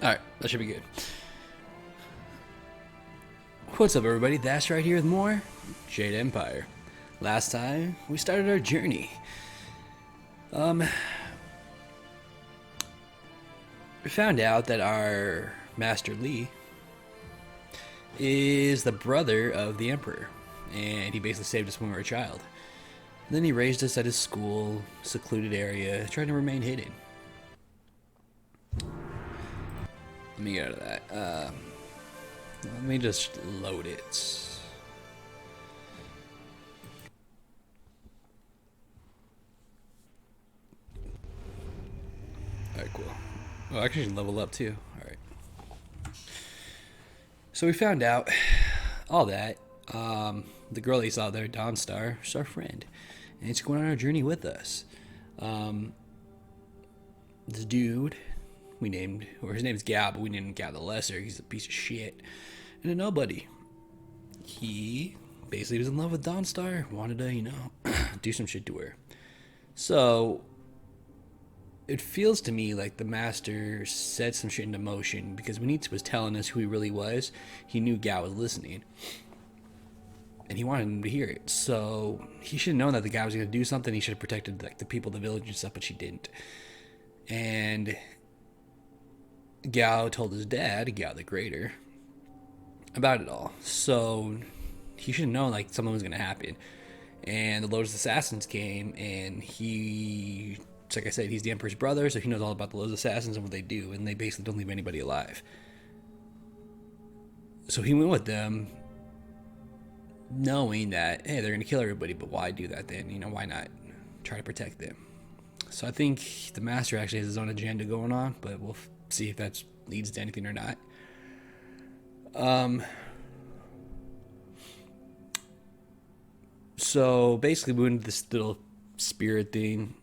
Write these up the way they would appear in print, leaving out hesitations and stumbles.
Alright, that should be good. What's up, everybody? That's right here with more Jade Empire. Last time, we started our journey. We found out that our Master Li is the brother of the Emperor, and he basically saved us when we were a child. And then he raised us at his school, secluded area, trying to remain hidden. Let me get out of that. Let me just load it. Alright, cool. Oh, I can actually level up too. Alright. So we found out all that. The girl that you saw there, Dawnstar, is our friend. And she's going on our journey with us. This dude, we named, or his name's Gab, but we named him Gab the Lesser. He's a piece of shit. And a nobody. He basically was in love with Dawnstar, wanted to, do some shit to her. So, it feels to me like the Master set some shit into motion because when he was telling us who he really was, he knew Gao was listening. And he wanted him to hear it. So, he should have known that the guy was going to do something. He should have protected the people of the village and stuff, but she didn't. And Gao told his dad, Gao the Greater, about it all. So he should have known something was going to happen. And the Lotus Assassins came, and he, like I said, he's the Emperor's brother, so he knows all about the Lotus Assassins and what they do, and they basically don't leave anybody alive. So he went with them, knowing that, hey, they're going to kill everybody, but why do that then? Why not try to protect them? So I think the Master actually has his own agenda going on, but we'll see if that leads to anything or not. So basically we went into this little spirit thing,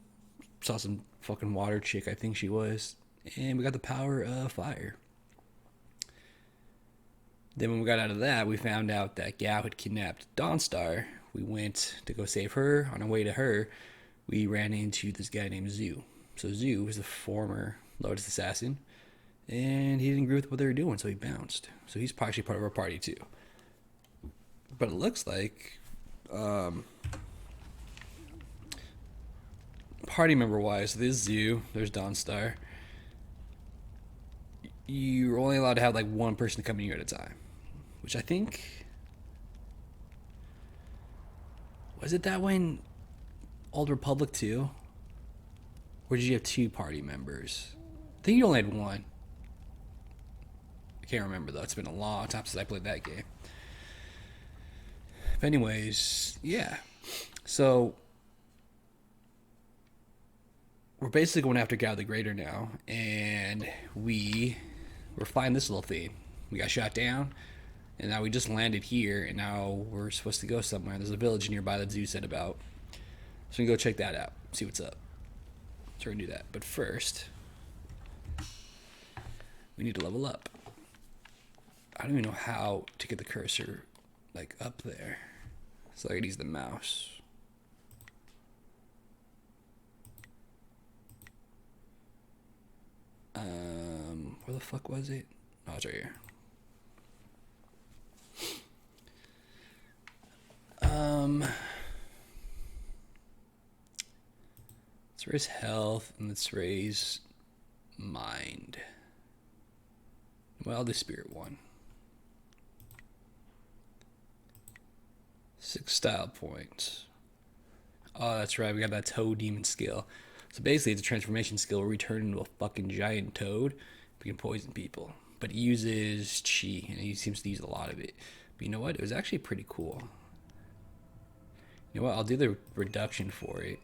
saw some fucking water chick, I think she was, and we got the power of fire. Then when we got out of that, we found out that Gao had kidnapped Dawnstar. We went to go save her. On our way to her, we ran into this guy named Zhu. So Zhu was a former Lotus Assassin, and he didn't agree with what they were doing, so he bounced. So he's actually part of our party too. But it looks like, party member wise, there's Zhu, there's Dawnstar. You're only allowed to have one person come in here at a time, which I think, was it that way in Old Republic 2? Or did you have two party members? I think you only had one. I can't remember though. It's been a long time since I played that game. But anyways, yeah. So we're basically going after Gao the Greater now, and we're flying this little thing. We got shot down, and now we just landed here, and now we're supposed to go somewhere. There's a village nearby that Zeus said about. So we can go check that out, see what's up. So we're gonna do that. But first, we need to level up. I don't even know how to get the cursor up there. So I could use the mouse. Where the fuck was it? Oh, it's right here. Let's raise health and let's raise mind. Well, the spirit one. 6 style points. Oh, that's right. We got that toad demon skill. So basically, it's a transformation skill where we turn into a fucking giant toad. We can poison people. But he uses chi, and he seems to use a lot of it. But you know what? It was actually pretty cool. You know what? I'll do the reduction for it.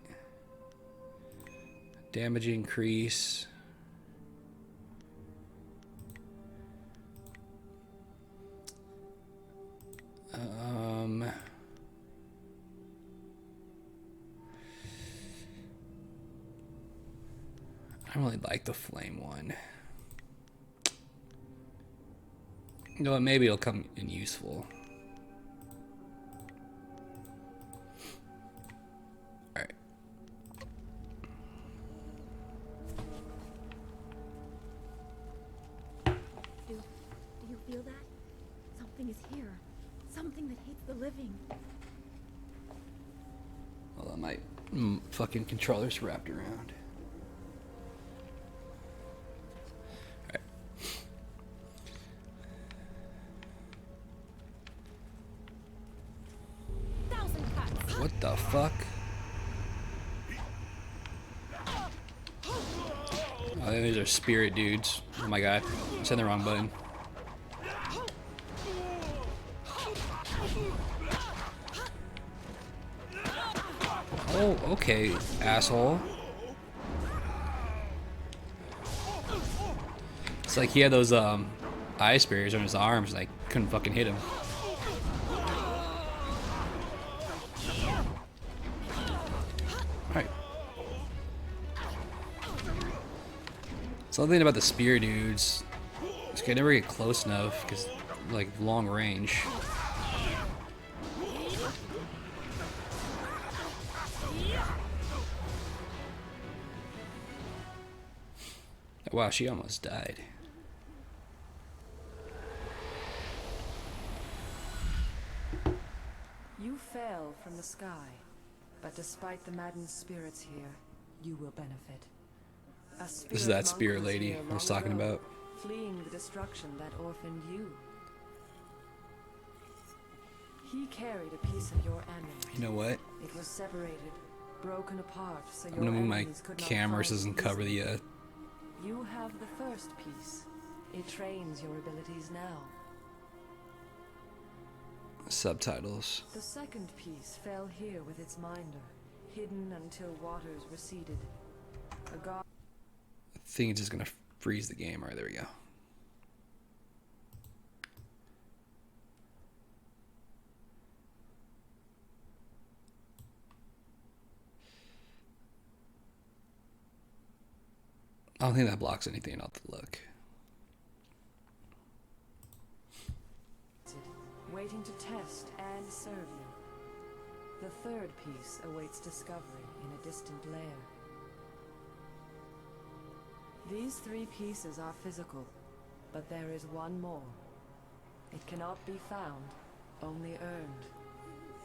Damage increase. I don't really like the flame one. You know what? Maybe it'll come in useful. Alright. feel that? Something is here. Something that hates the living. Hold on, my fucking controller's wrapped around. Alright. What the fuck? Oh, these are spirit dudes. Oh my god. I said the wrong button. Oh, okay, asshole. It's like he had those ice barriers on his arms and I couldn't fucking hit him. Alright. Something about the spear dudes. This guy never get close enough because like long range. Wow, she almost died. You fell from the sky, but despite the maddened spirits here, you will benefit. This is that spirit lady I was talking about. Fleeing the destruction that orphaned you. He carried a piece of your amulet. You know what? It was separated, broken apart, so I'm gonna move my camera so it doesn't cover the You have the first piece. It trains your abilities now. subtitles. The second piece fell here with its minder, hidden until waters receded. A god. I think it's just gonna freeze the game. Alright, there we go. I don't think that blocks anything. I'll have to look. Waiting to test and serve you. The third piece awaits discovery in a distant lair. These three pieces are physical, but there is one more. It cannot be found, only earned.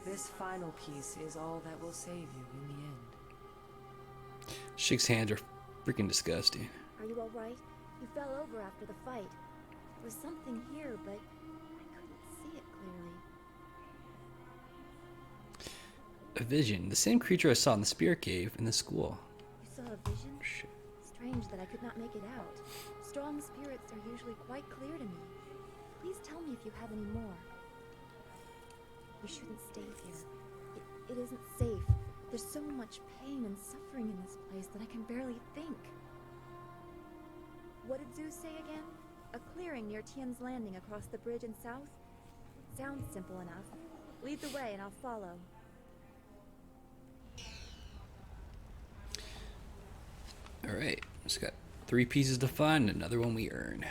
This final piece is all that will save you in the end. Shik's hands are freaking disgusting. Are you all right? You fell over after the fight. There was something here, but I couldn't see it clearly. A vision. The same creature I saw in the spirit cave in the school. You saw a vision? Shit. Strange that I could not make it out. Strong spirits are usually quite clear to me. Please tell me if you have any more. We shouldn't stay here. It isn't safe. There's so much pain and suffering in this place that I can barely think. What did Zeus say again? A clearing near Tien's landing across the bridge in south? Sounds simple enough. Lead the way and I'll follow. Alright, just got 3 pieces to find, another one we earn.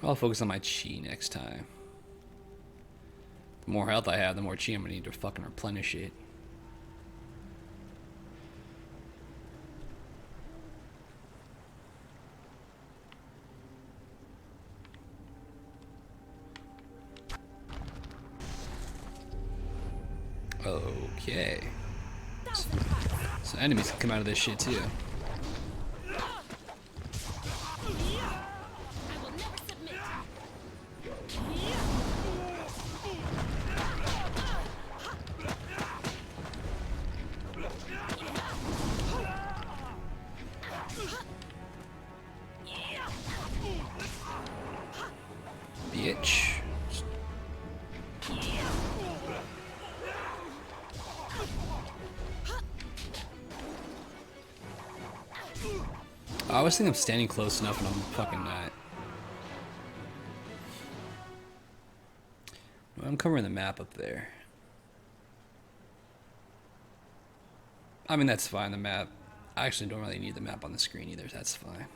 I'll focus on my chi next time. The more health I have, the more chi I'm gonna need to fucking replenish it. Okay. So enemies can come out of this shit too. Bitch. I always think I'm standing close enough and I'm fucking not. I'm covering the map up there. I mean, that's fine, the map. I actually don't really need the map on the screen either, that's fine.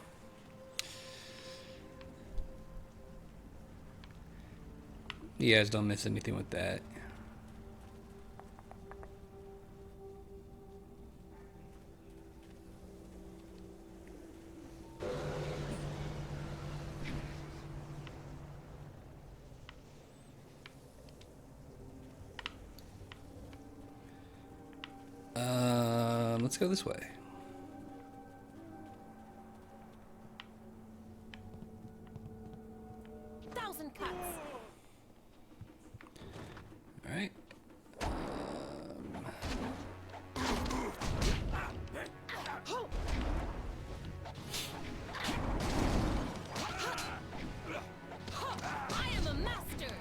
You guys don't miss anything with that. let's go this way. Thousand cuts. All right. I am a master.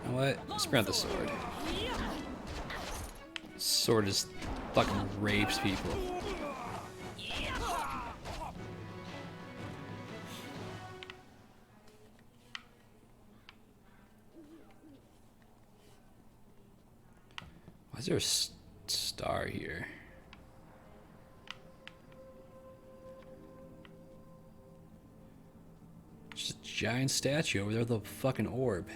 You know what? Let's grab the sword. Sword just fucking rapes people. Why is there a star here? Just a giant statue over there with a fucking orb.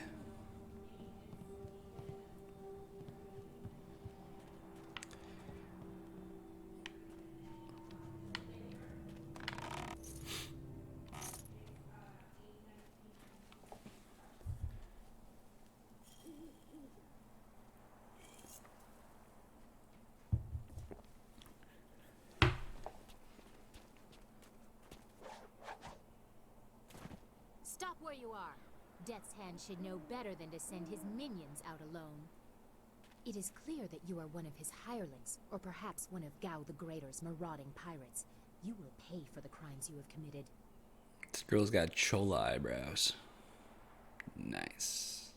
Stop where you are. Death's Hand should know better than to send his minions out alone. It is clear that you are one of his hirelings, or perhaps one of Gao the Greater's marauding pirates. You will pay for the crimes you have committed. This girl's got chola eyebrows. Nice.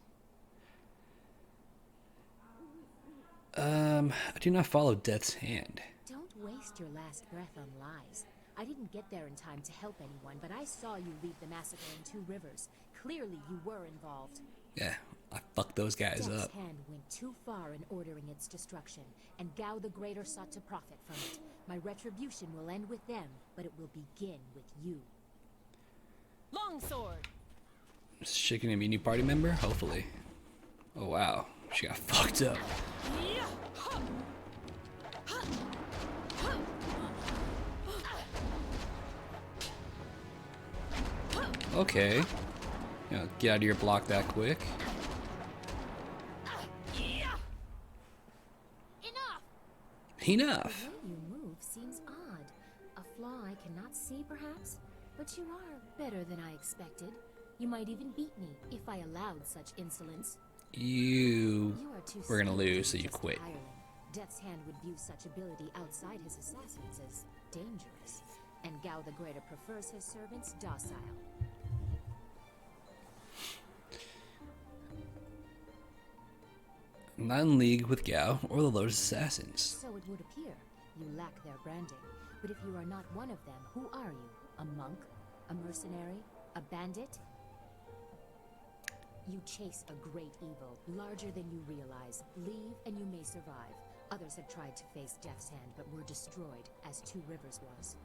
I do not follow Death's Hand. Don't waste your last breath on lies. I didn't get there in time to help anyone, but I saw you lead the massacre in Two Rivers. Clearly you were involved. Yeah, I fucked those guys Death's up. Hand went too far in ordering its destruction, and Gao the Greater sought to profit from it. My retribution will end with them, but it will begin with you. Longsword! Is she gonna be a new party member? Hopefully. Oh wow, she got fucked up. Okay. You know, get out of your block that quick. Enough! Enough. The way you move seems odd. A flaw I cannot see, perhaps? But you are better than I expected. You might even beat me if I allowed such insolence. You You are too were gonna stubborn lose, to so be you just a quit. hireling. Death's Hand would view such ability outside his assassins as dangerous, and Gao the Greater prefers his servants docile. Not in league with Gao or the Lotus Assassins. So it would appear. You lack their branding. But if you are not one of them, who are you? A monk? A mercenary? A bandit? You chase a great evil, larger than you realize. Leave and you may survive. Others have tried to face Death's Hand, but were destroyed, as Two Rivers was.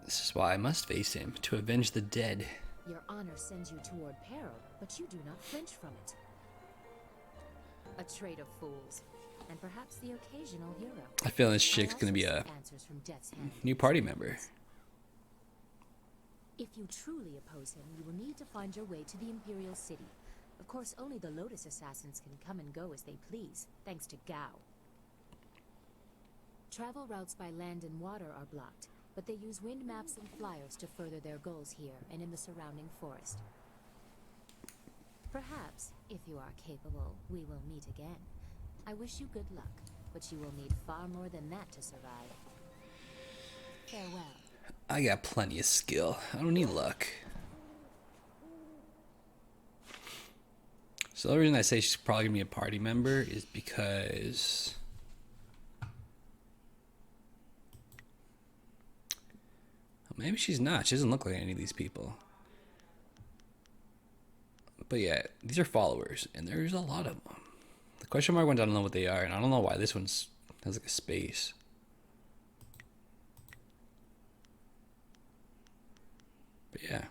This is why I must face him, to avenge the dead. Your honor sends you toward peril, but you do not flinch from it. A trait of fools, and perhaps the occasional hero. I feel this I chick's gonna be also a seek answers from Death's Hand. new party member. If you truly oppose him, you will need to find your way to the Imperial City. Of course, only the Lotus Assassins can come and go as they please, thanks to Gao. Travel routes by land and water are blocked, but they use wind maps and flyers to further their goals here and in the surrounding forest. Perhaps, if you are capable, we will meet again. I wish you good luck, but you will need far more than that to survive. Farewell. I got plenty of skill. I don't need luck. So the reason I say she's probably gonna be a party member is because maybe she's not. She doesn't look like any of these people. But yeah, these are followers, and there's a lot of them. The question mark ones, I don't know what they are, and I don't know why this one's has like a space. But yeah.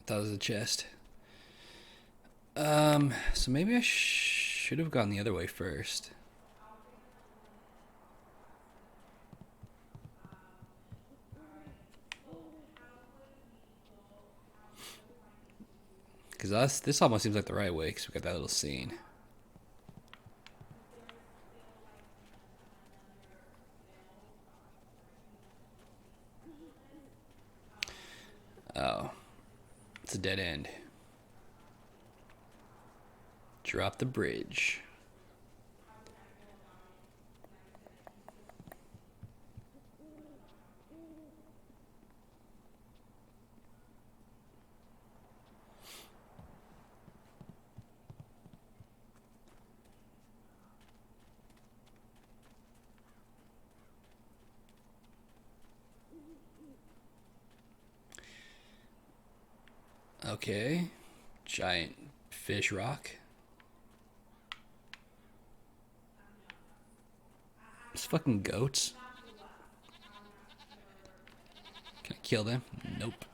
That was a chest. So maybe I should have gone the other way first. Because this almost seems like the right way, because we got that little scene. Oh. It's a dead end. Drop the bridge. Okay. Giant fish rock. It's fucking goats. Can I kill them? Nope.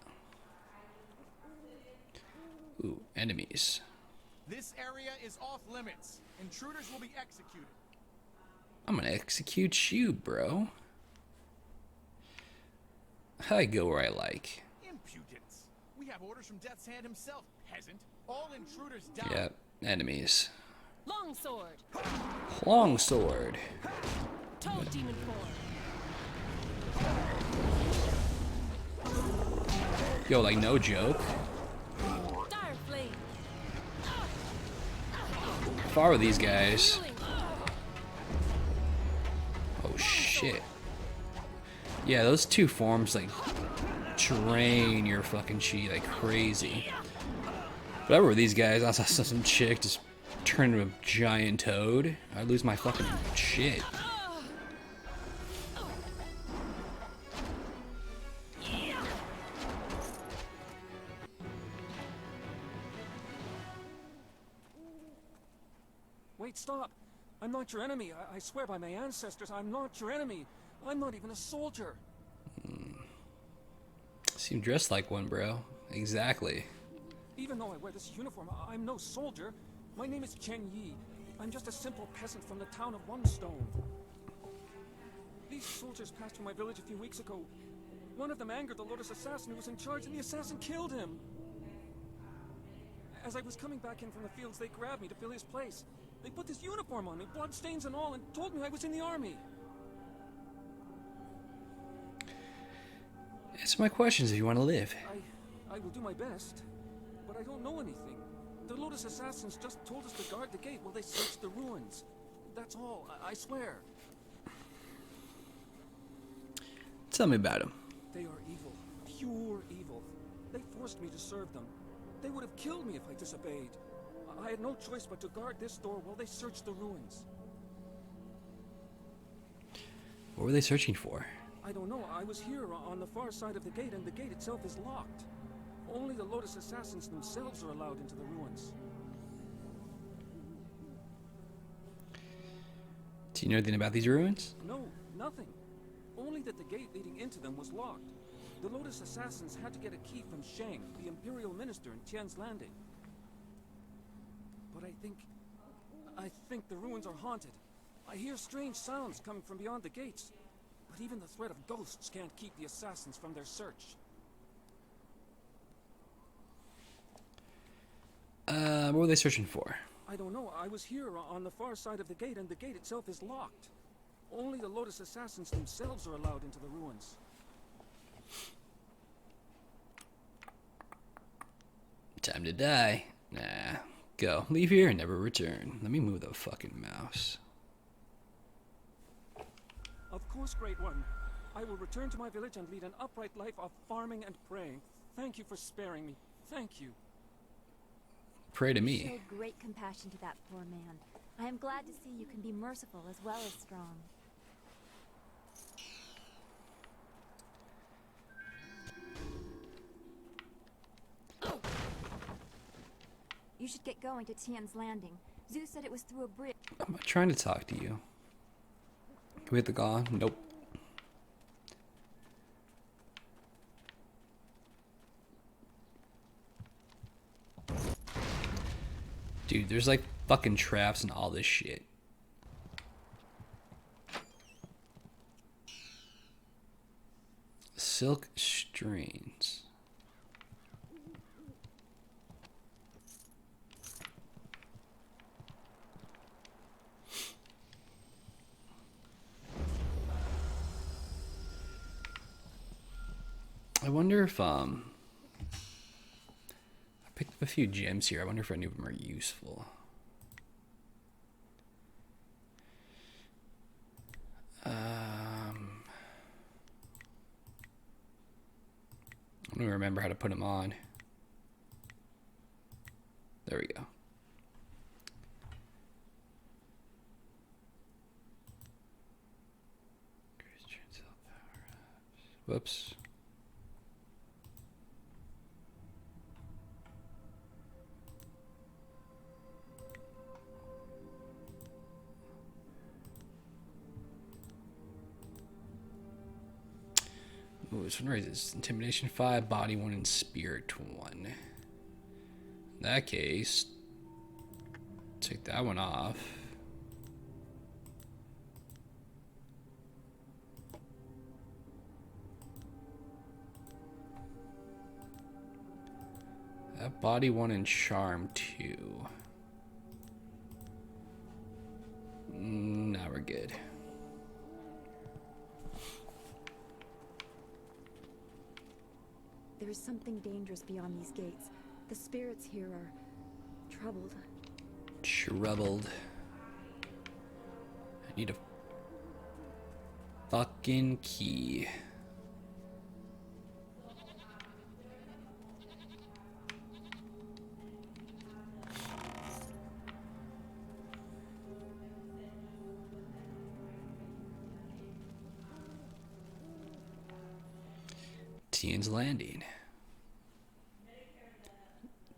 Ooh, enemies. This area is off limits. Intruders will be executed. I'm gonna execute you, bro. I go where I like. Impudence. We have orders from Death's Hand himself, peasant. All intruders die. Yep, enemies. Longsword. Longsword. Toad demon form. Yo, like no joke. Dire flame. How far are these guys? Oh shit. Yeah, those two forms like drain your fucking chi like crazy. But I remember these guys, I saw some chick just turn into a giant toad. I'd lose my fucking shit. Wait, stop! I'm not your enemy. I swear by my ancestors, I'm not your enemy. I'm not even a soldier. Seem dressed like one, bro. Exactly. Even though I wear this uniform, I'm no soldier. My name is Tien. I'm just a simple peasant from the town of One Stone. These soldiers passed through my village a few weeks ago. One of them angered the Lotus assassin who was in charge, and the assassin killed him. As I was coming back in from the fields, they grabbed me to fill his place. They put this uniform on me, bloodstains and all, and told me I was in the army. Answer my questions if you want to live. I will do my best, but I don't know anything. The Lotus assassins just told us to guard the gate while they searched the ruins. That's all, I swear. Tell me about him. They are evil, pure evil. They forced me to serve them. They would have killed me if I disobeyed. I had no choice but to guard this door while they searched the ruins. What were they searching for? I don't know. I was here on the far side of the gate, and the gate itself is locked. Only the Lotus assassins themselves are allowed into the ruins. Do you know anything about these ruins? No, nothing. Only that the gate leading into them was locked. The Lotus assassins had to get a key from Shang, the Imperial Minister in Tien's Landing. But I think the ruins are haunted. I hear strange sounds coming from beyond the gates. But even the threat of ghosts can't keep the assassins from their search. What were they searching for? I don't know. I was here on the far side of the gate, and the gate itself is locked. Only the Lotus assassins themselves are allowed into the ruins. Time to die. Nah. Go. Leave here and never return. Let me move the fucking mouse. Of course, Great One. I will return to my village and lead an upright life of farming and praying. Thank you for sparing me. Thank you. Pray to You me. showed great compassion to that poor man. I am glad to see you can be merciful as well as strong. You should get going to Tien's Landing. Zeus said it was through a bridge. I'm not trying to talk to you. Can we hit the gong? Nope. Dude, there's like fucking traps and all this shit. Silk strains. I wonder if I picked up a few gems here. I wonder if any of them are useful. I don't remember how to put them on. There we go. Whoops. Ooh, this one raises Intimidation 5, Body 1, and Spirit 1. In that case, take that one off. That Body 1 and Charm 2. Now we're good. There is something dangerous beyond these gates. The spirits here are troubled. Troubled. I need a fucking key. Tien's Landing.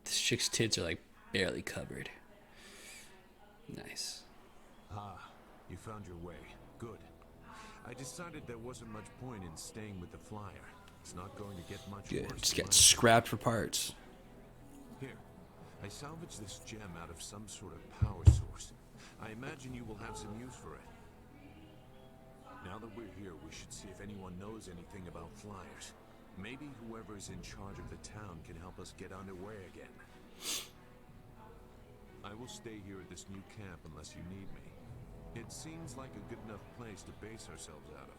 This chick's tits are like barely covered. Nice. Ah, you found your way. Good. I decided there wasn't much point in staying with the flyer. It's not going to get much Good. worse. Just than get last scrapped for parts. Here, I salvaged this gem out of some sort of power source. I imagine you will have some use for it. Now that we're here, we should see if anyone knows anything about flyers. Maybe whoever's in charge of the town can help us get underway again. I will stay here at this new camp unless you need me. It seems like a good enough place to base ourselves out of.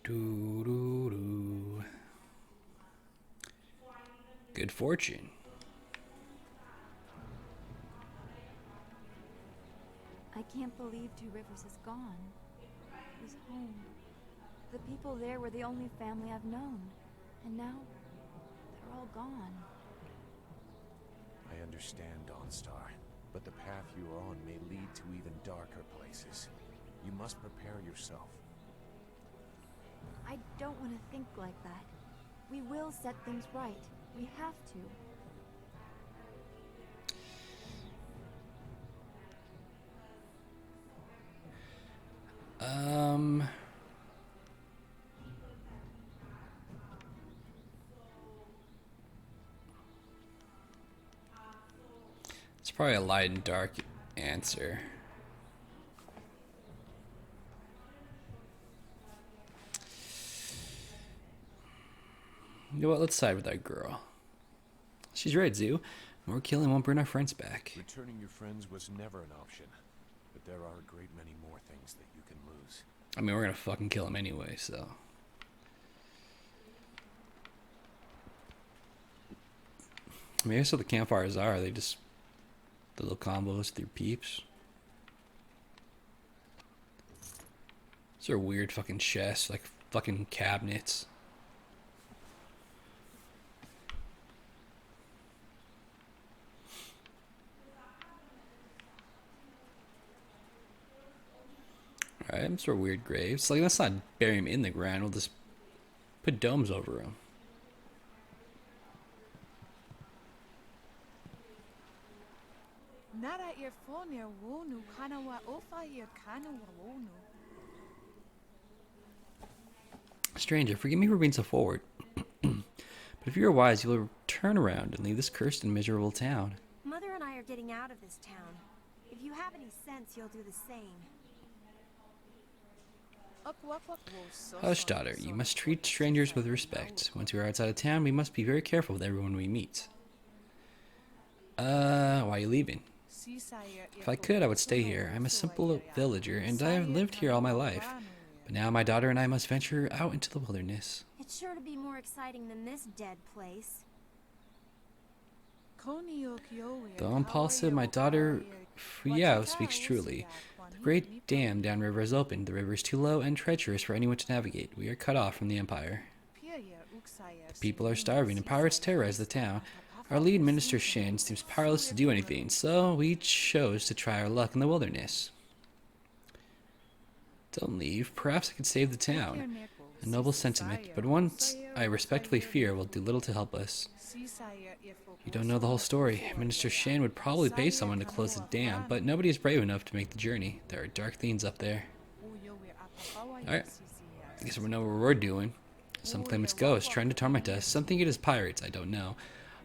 Doo, doo, doo. Good fortune. I can't believe Two Rivers is gone. It was home. The people there were the only family I've known. And now, they're all gone. I understand, Dawnstar, but the path you are on may lead to even darker places. You must prepare yourself. I don't want to think like that. We will set things right. We have to. It's probably a light and dark answer. You know what? Let's side with that girl. She's right, Zoo. More killing won't bring our friends back. Returning your friends was never an option, but there are a great many more things that you can lose. I mean, we're gonna fucking kill him anyway, so. I mean, I guess what the campfires are. They just the little combos through peeps. These are weird fucking chests, like fucking cabinets. Alright, some sort of weird graves. Like, let's not bury him in the ground. We'll just put domes over him. Nara earphone wonu kana wa ofa ear kana wa wonu. Stranger, forgive me for being so forward. But if you are wise, you will turn around and leave this cursed and miserable town. Mother and I are getting out of this town. If you have any sense, you'll do the same. Hush, daughter. You must treat strangers with respect. Once we are outside of town, we must be very careful with everyone we meet. Why are you leaving? If I could, I would stay here. I'm a simple villager, and I have lived here all my life. But now my daughter and I must venture out into the wilderness. It's sure to be more exciting than this dead place. Though impulsive, my daughter Fuyao speaks truly. The great dam downriver is open. The river is too low and treacherous for anyone to navigate. We are cut off from the Empire. The people are starving, and pirates terrorize the town. Our lead minister Shen seems powerless to do anything, so we chose to try our luck in the wilderness. Don't leave. Perhaps I could save the town. A noble sentiment, but one I respectfully fear will do little to help us. You don't know the whole story. Minister Shen would probably pay someone to close the dam, but nobody is brave enough to make the journey. There are dark things up there. Alright, I guess we know what we're doing. Some claim it's ghosts trying to torment us. Some think it is pirates. I don't know.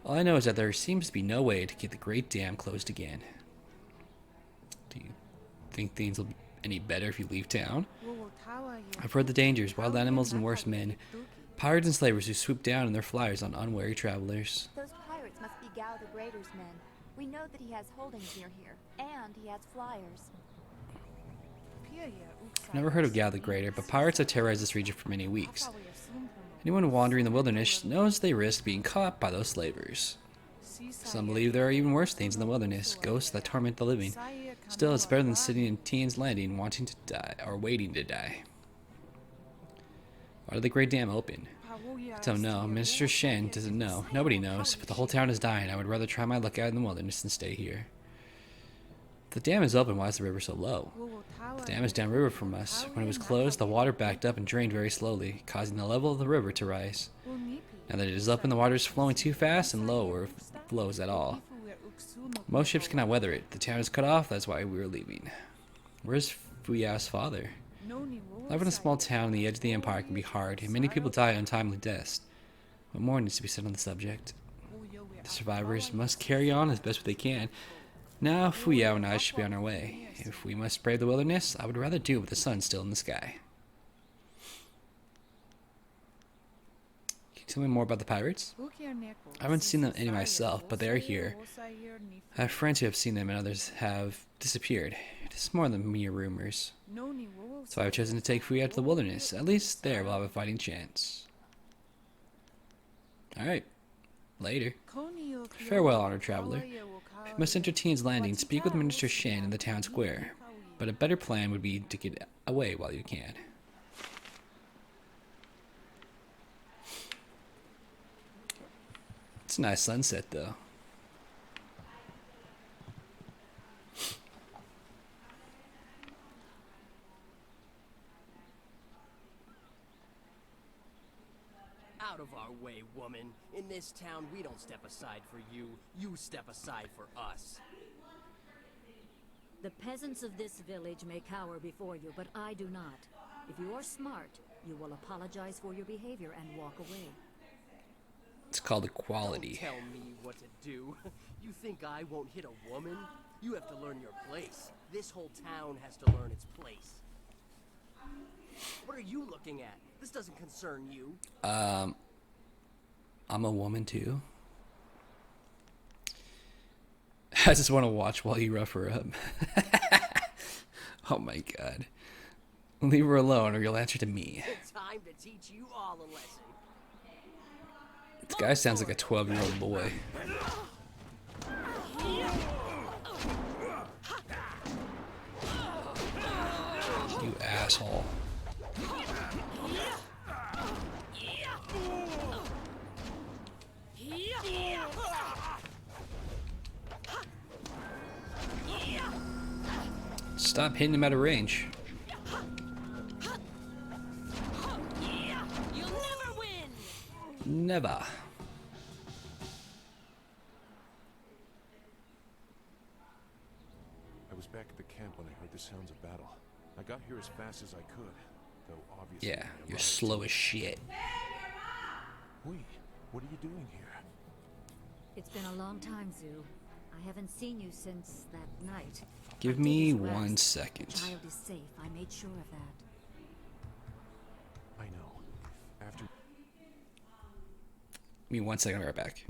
All I know is that there seems to be no way to get the great dam closed again. Do you think things will be any better if you leave town? I've heard the dangers, wild animals and worse men. Pirates and slavers who swoop down in their flyers on unwary travelers. Those pirates must be Gao the Greater's men. We know that he has holdings near here, and he has flyers. I've never heard of Gao the Greater, but pirates have terrorized this region for many weeks. Anyone wandering the wilderness knows they risk being caught by those slavers. Some believe there are even worse things in the wilderness, ghosts that torment the living. Still, it's better than sitting in Tien's Landing wanting to die, or waiting to die. Why did the Great Dam open? I don't know. Minister Shen doesn't know. Nobody knows, but the whole town is dying. I would rather try my luck out in the wilderness than stay here. If the dam is open, why is the river so low? The dam is downriver from us. When it was closed, the water backed up and drained very slowly, causing the level of the river to rise. Now that it is open, the water is flowing too fast and low, or if it flows at all. Most ships cannot weather it. The town is cut off, that's why we are leaving. Where's Fuyao's father? Life in a small town on the edge of the Empire can be hard, and many people die untimely deaths. What more needs to be said on the subject? The survivors must carry on as best they can. Now, Fuyao and I should be on our way. If we must brave the wilderness, I would rather do it with the sun still in the sky. Can you tell me more about the pirates? I haven't seen any myself, but they are here. I have friends who have seen them, and others have disappeared. It is more than mere rumors. So I've chosen to take Fuyao to the wilderness. At least there we'll have a fighting chance. Alright. Later. Farewell, honored traveler. If you must enter Tien's Landing, speak with Minister Shen in the town square. But a better plan would be to get away while you can. It's a nice sunset, though. Out of our way, woman. In this town, we don't step aside for you. You step aside for us. The peasants of this village may cower before you, but I do not. If you are smart, you will apologize for your behavior and walk away. It's called equality. Don't tell me what to do. You think I won't hit a woman? You have to learn your place. This whole town has to learn its place. What are you looking at? This doesn't concern you. I'm a woman too. I just want to watch while you rough her up. Oh my god. Leave her alone or you'll answer to me. It's time to teach you all a lesson. This guy sounds like a 12-year-old boy. You asshole. Stop hitting him out of range. You'll never win. Never. I was back at the camp when I heard the sounds of battle. I got here as fast as I could, though obviously... Yeah, you're slow as shit. Wait, what are you doing here? It's been a long time, Zoo. I haven't seen you since that night. Give me 1 second. The child is safe. I made sure of that. I know. After... Give me 1 second, I'll be right back.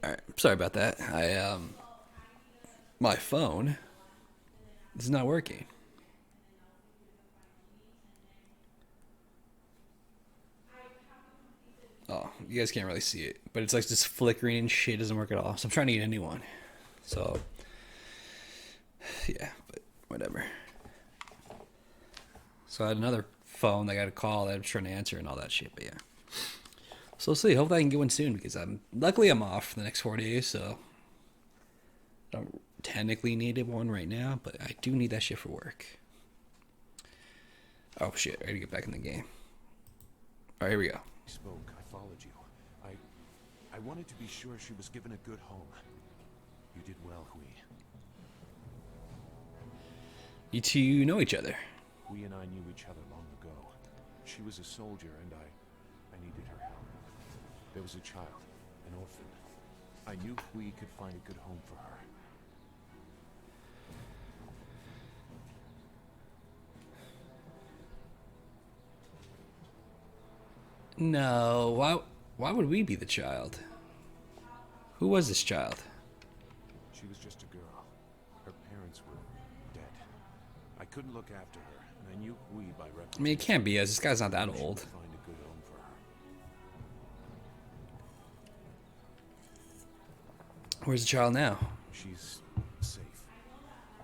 All right, sorry about that. My phone is not working. Oh, you guys can't really see it, but it's like just flickering and shit. Doesn't work at all. So I'm trying to get a new one. So yeah, but whatever. So I had another phone that I got a call that I was trying to answer and all that shit. But yeah. So we'll see. Hopefully I can get one soon because luckily I'm off the next 4 days, so I don't technically need one right now, but I do need that shit for work. Oh shit, I gotta get back in the game. Alright, here we go. I spoke. I followed you. I I wanted to be sure she was given a good home. You did well, Hui. You two know each other. Hui and I knew each other long ago. She was a soldier and I needed her help. There was a child, an orphan. I knew Hui could find a good home for her. No, why would we be the child? Who was this child? She was just a girl. Her parents were dead. I couldn't look after her, and I knew Hui by reputation. I mean, it can't be, as this guy's not that old. Find a good home for her. Where's the child now? She's safe.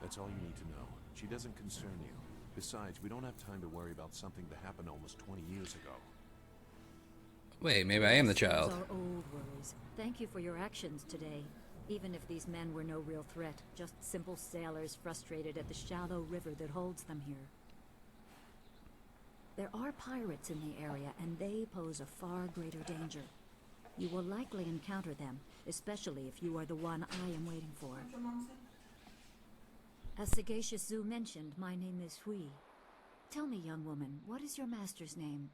That's all you need to know. She doesn't concern you. Besides, we don't have time to worry about something that happened almost 20 years ago. Wait, maybe I am the child. Those are old worries. Thank you for your actions today. Even if these men were no real threat, just simple sailors frustrated at the shallow river that holds them here. There are pirates in the area, and they pose a far greater danger. You will likely encounter them, especially if you are the one I am waiting for. As Sagacious Zoo mentioned, my name is Hui. Tell me, young woman, what is your master's name?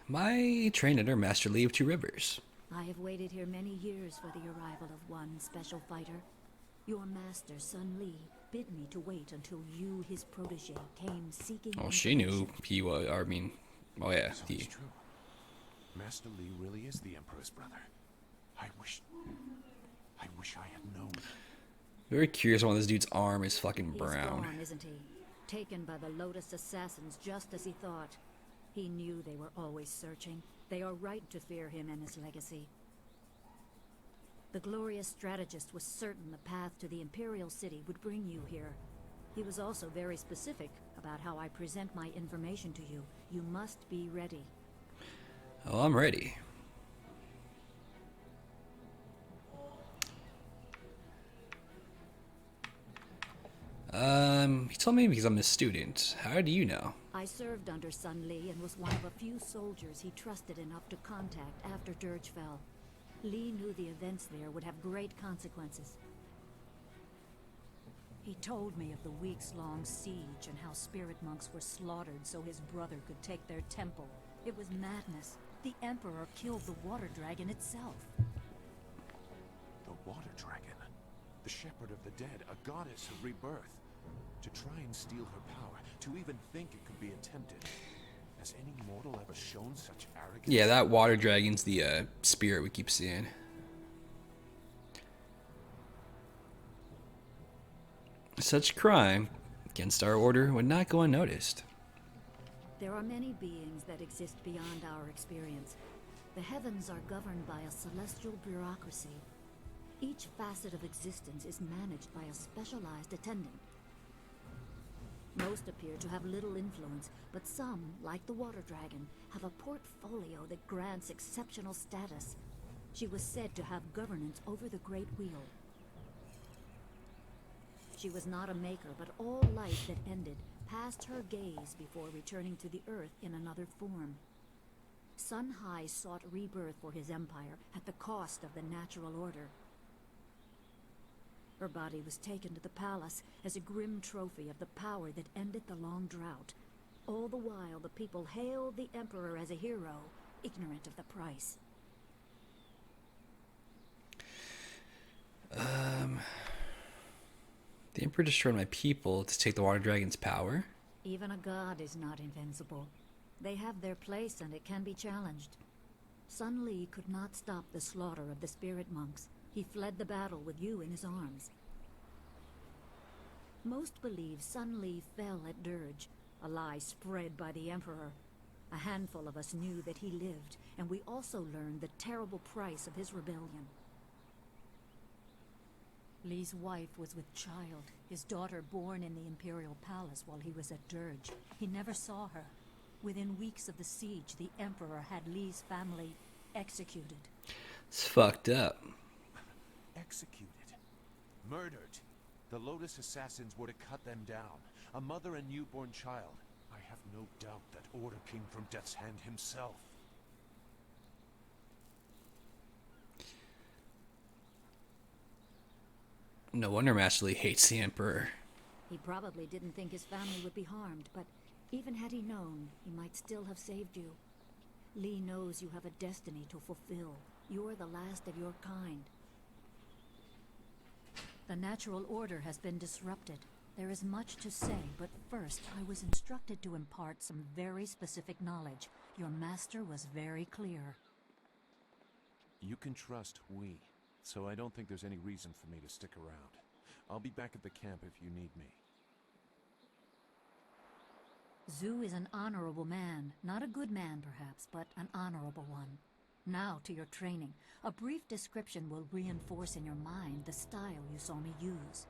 My train under Master Lee of Two Rivers. I have waited here many years for the arrival of one special fighter. Your master, Sun Li, bid me to wait until you, his protege, came seeking Oh, she knew he was. Oh yeah, So it's true. Master Li really is the Emperor's brother. I wish I had known. Very curious why this dude's arm is fucking He's brown. gone, isn't he? Taken by the Lotus assassins just as he thought. He knew they were always searching. They are right to fear him and his legacy. The glorious strategist was certain the path to the Imperial City would bring you here. He was also very specific about how I present my information to you. You must be ready. Oh, I'm ready. He told me because I'm a student. How do you know? I served under Sun Li and was one of a few soldiers he trusted enough to contact after Dirge fell. Li knew the events there would have great consequences. He told me of the weeks-long siege and how spirit monks were slaughtered so his brother could take their temple. It was madness. The Emperor killed the water dragon itself. The water dragon. The shepherd of the dead, a goddess of rebirth. To try and steal her power, to even think it could be attempted. Has any mortal ever shown such arrogance? Yeah, that water dragon's the spirit we keep seeing. Such crime against our order would not go unnoticed. There are many beings that exist beyond our experience. The heavens are governed by a celestial bureaucracy. Each facet of existence is managed by a specialized attendant. Most appear to have little influence, but some, like the water dragon, have a portfolio that grants exceptional status. She was said to have governance over the Great Wheel. She was not a maker, but all life that ended passed her gaze before returning to the Earth in another form. Sun Hai sought rebirth for his empire at the cost of the natural order. Her body was taken to the palace as a grim trophy of the power that ended the long drought. All the while, the people hailed the Emperor as a hero, ignorant of the price. The Emperor destroyed my people to take the Water Dragon's power? Even a god is not invincible. They have their place and it can be challenged. Sun Li could not stop the slaughter of the spirit monks. He fled the battle with you in his arms. Most believe Sun Li fell at Dirge, a lie spread by the Emperor. A handful of us knew that he lived, and we also learned the terrible price of his rebellion. Li's wife was with child, his daughter born in the Imperial Palace while he was at Dirge. He never saw her. Within weeks of the siege, the Emperor had Li's family executed. It's fucked up. Executed. Murdered. The Lotus assassins were to cut them down. A mother and newborn child. I have no doubt that order came from Death's Hand himself. No wonder Master Li hates the Emperor. He probably didn't think his family would be harmed, but even had he known, he might still have saved you. Li knows you have a destiny to fulfill. You're the last of your kind. The natural order has been disrupted. There is much to say, but first I was instructed to impart some very specific knowledge. Your master was very clear. You can trust we, so I don't think there's any reason for me to stick around. I'll be back at the camp if you need me. Zhu is an honorable man. Not a good man, perhaps, but an honorable one. Now to your training. A brief description will reinforce in your mind the style you saw me use.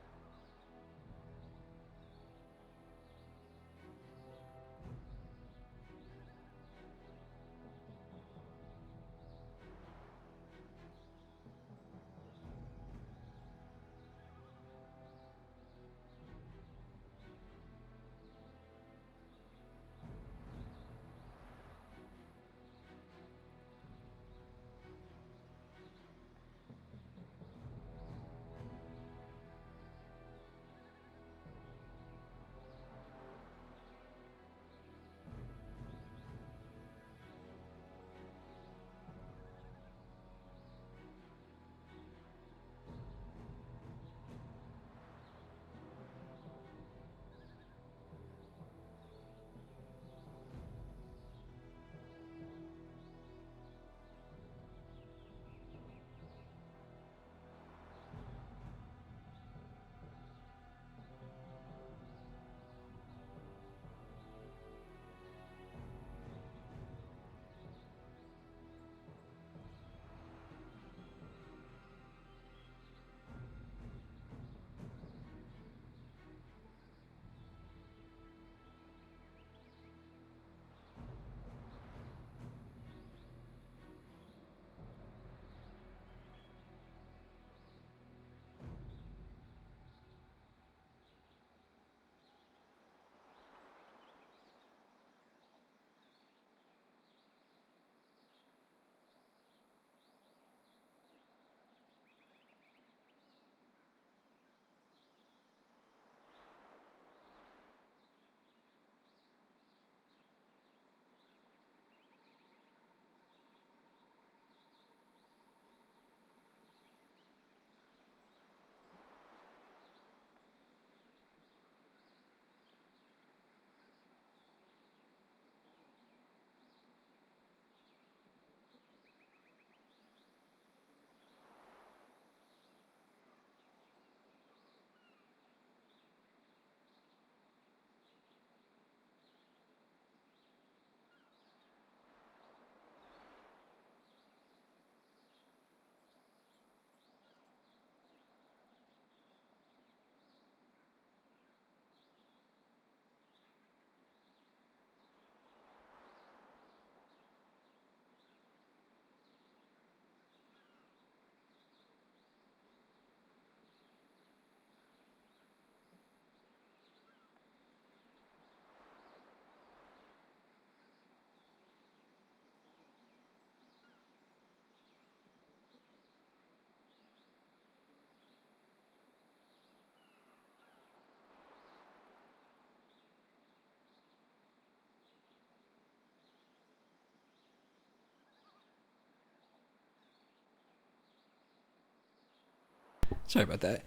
Sorry about that.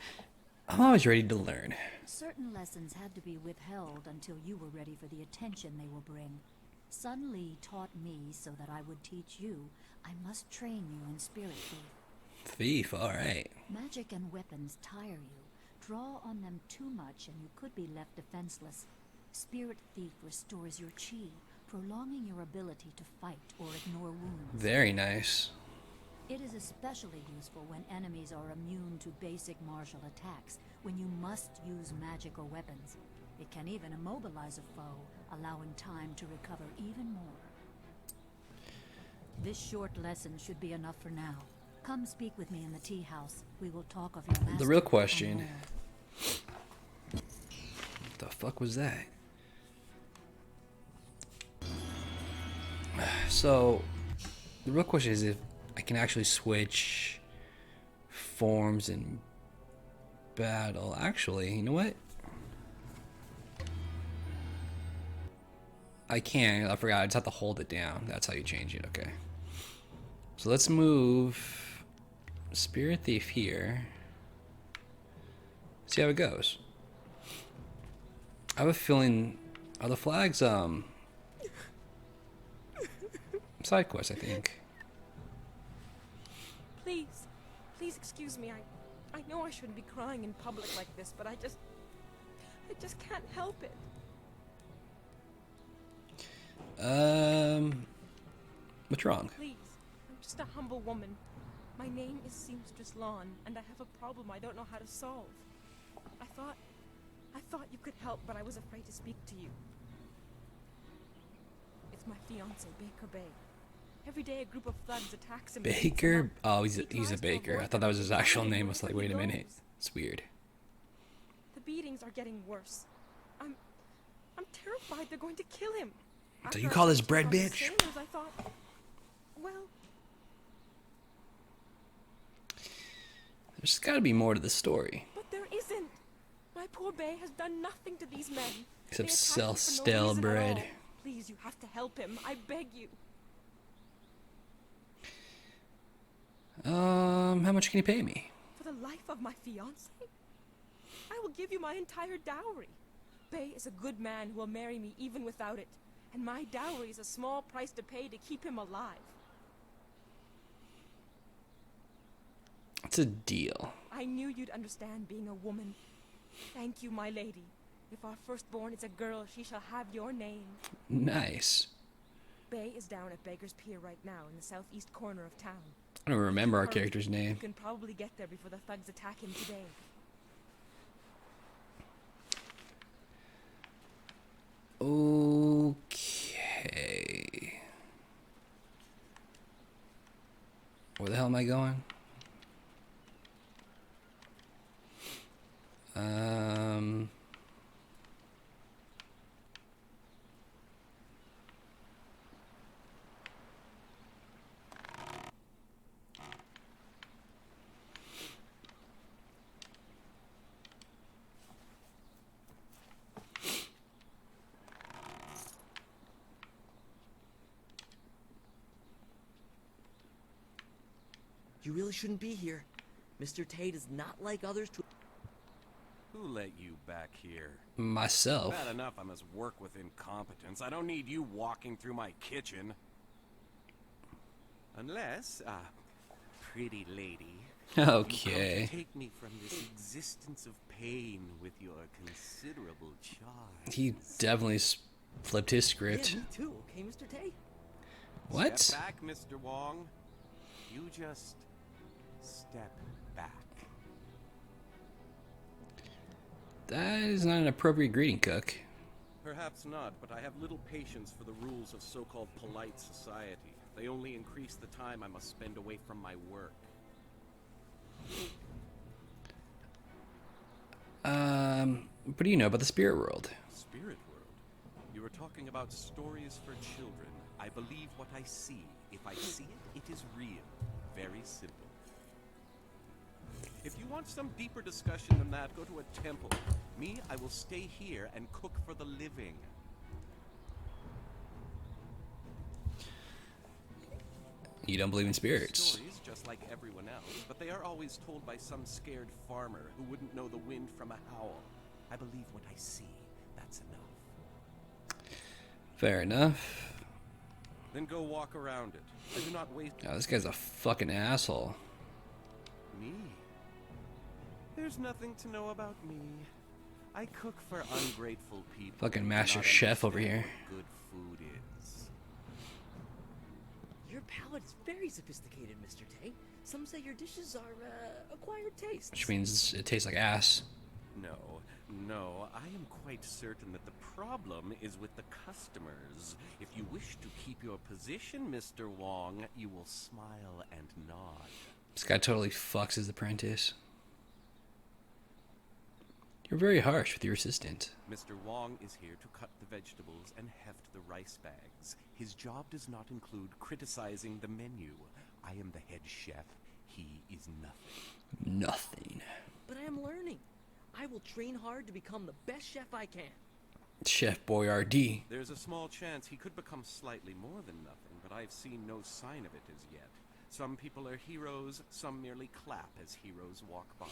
I'm always ready to learn. Certain lessons had to be withheld until you were ready for the attention they will bring. Sun Li taught me so that I would teach you. I must train you in Spirit Thief. Thief, alright. Magic and weapons tire you. Draw on them too much and you could be left defenseless. Spirit Thief restores your chi, prolonging your ability to fight or ignore wounds. Very nice. It is especially useful when enemies are immune to basic martial attacks, when you must use magic or weapons. It can even immobilize a foe, allowing time to recover even more. This short lesson should be enough for now. Come speak with me in the tea house. We will talk of your master. The real question. What the fuck was that? So, the real question is if I can actually switch forms in battle. Actually, you know what? I can. I forgot. I just have to hold it down. That's how you change it. Okay. So let's move Spirit Thief here. See how it goes. I have a feeling. Are the flags side quest? I think. Please excuse me. I know I shouldn't be crying in public like this, but I just can't help it. What's wrong? Please, I'm just a humble woman. My name is Seamstress Lawn, and I have a problem I don't know how to solve. I thought you could help, but I was afraid to speak to you. It's my fiance, Baker Bay. Every day a group of thugs attacks him. Baker? Oh, he's a baker. I thought that was his actual name. I was like, wait a minute. It's weird. The beatings are getting worse. I'm terrified they're going to kill him. So you call this bread, bitch? Sailors, I thought, well, there's got to be more to the story. but there isn't. My poor Bay has done nothing to these men. Except They attacked sell him for no stale reason at bread. all. Please, you have to help him. I beg you. How much can you pay me? For the life of my fiance, I will give you my entire dowry. Bay is a good man who will marry me even without it, and my dowry is a small price to pay to keep him alive. It's a deal. I knew you'd understand being a woman. Thank you, my lady. If our firstborn is a girl, she shall have your name. Nice. Bay is down at Beggar's Pier right now in the southeast corner of town. I don't remember our Hurry. character's name. You can probably get there before the thugs attack him today. Okay. Where the hell am I going? You really shouldn't be here. Mr. Tate is not like others to... Who let you back here? Myself. Bad enough I must work with incompetence. I don't need you walking through my kitchen. Unless, pretty lady, Okay. you come to take me from this existence of pain with your considerable charm. He definitely flipped his Yeah, script. me too, okay, Mr. Tate? What? Step back, Mr. Wong. You just step back. That is not an appropriate greeting, Cook. Perhaps not, but I have little patience for the rules of so-called polite society. They only increase the time I must spend away from my work. What do you know about the spirit world? Spirit world? You were talking about stories for children. I believe what I see. If I see it, it is real. Very simple. If you want some deeper discussion than that, go to a temple. Me, I will stay here and cook for the living. You don't believe in spirits. Stories just like everyone else, but they are always told by some scared farmer who wouldn't know the wind from a howl. I believe what I see. That's enough. Fair enough. Then go walk around it. I do not waste... Oh, this guy's a fucking asshole. Me? There's nothing to know about me. I cook for ungrateful people. Fucking master chef over here. Good food is. Your palate is very sophisticated, Mr. Tay. Some say your dishes are acquired tastes. Which means it tastes like ass. No, I am quite certain that the problem is with the customers. If you wish to keep your position, Mr. Wong, you will smile and nod. This guy totally fucks his apprentice. You're very harsh with your assistant. Mr. Wong is here to cut the vegetables and heft the rice bags. His job does not include criticizing the menu. I am the head chef. He is nothing. Nothing. But I am learning. I will train hard to become the best chef I can. Chef Boyardee. There's a small chance he could become slightly more than nothing, but I've seen no sign of it as yet. Some people are heroes, some merely clap as heroes walk by.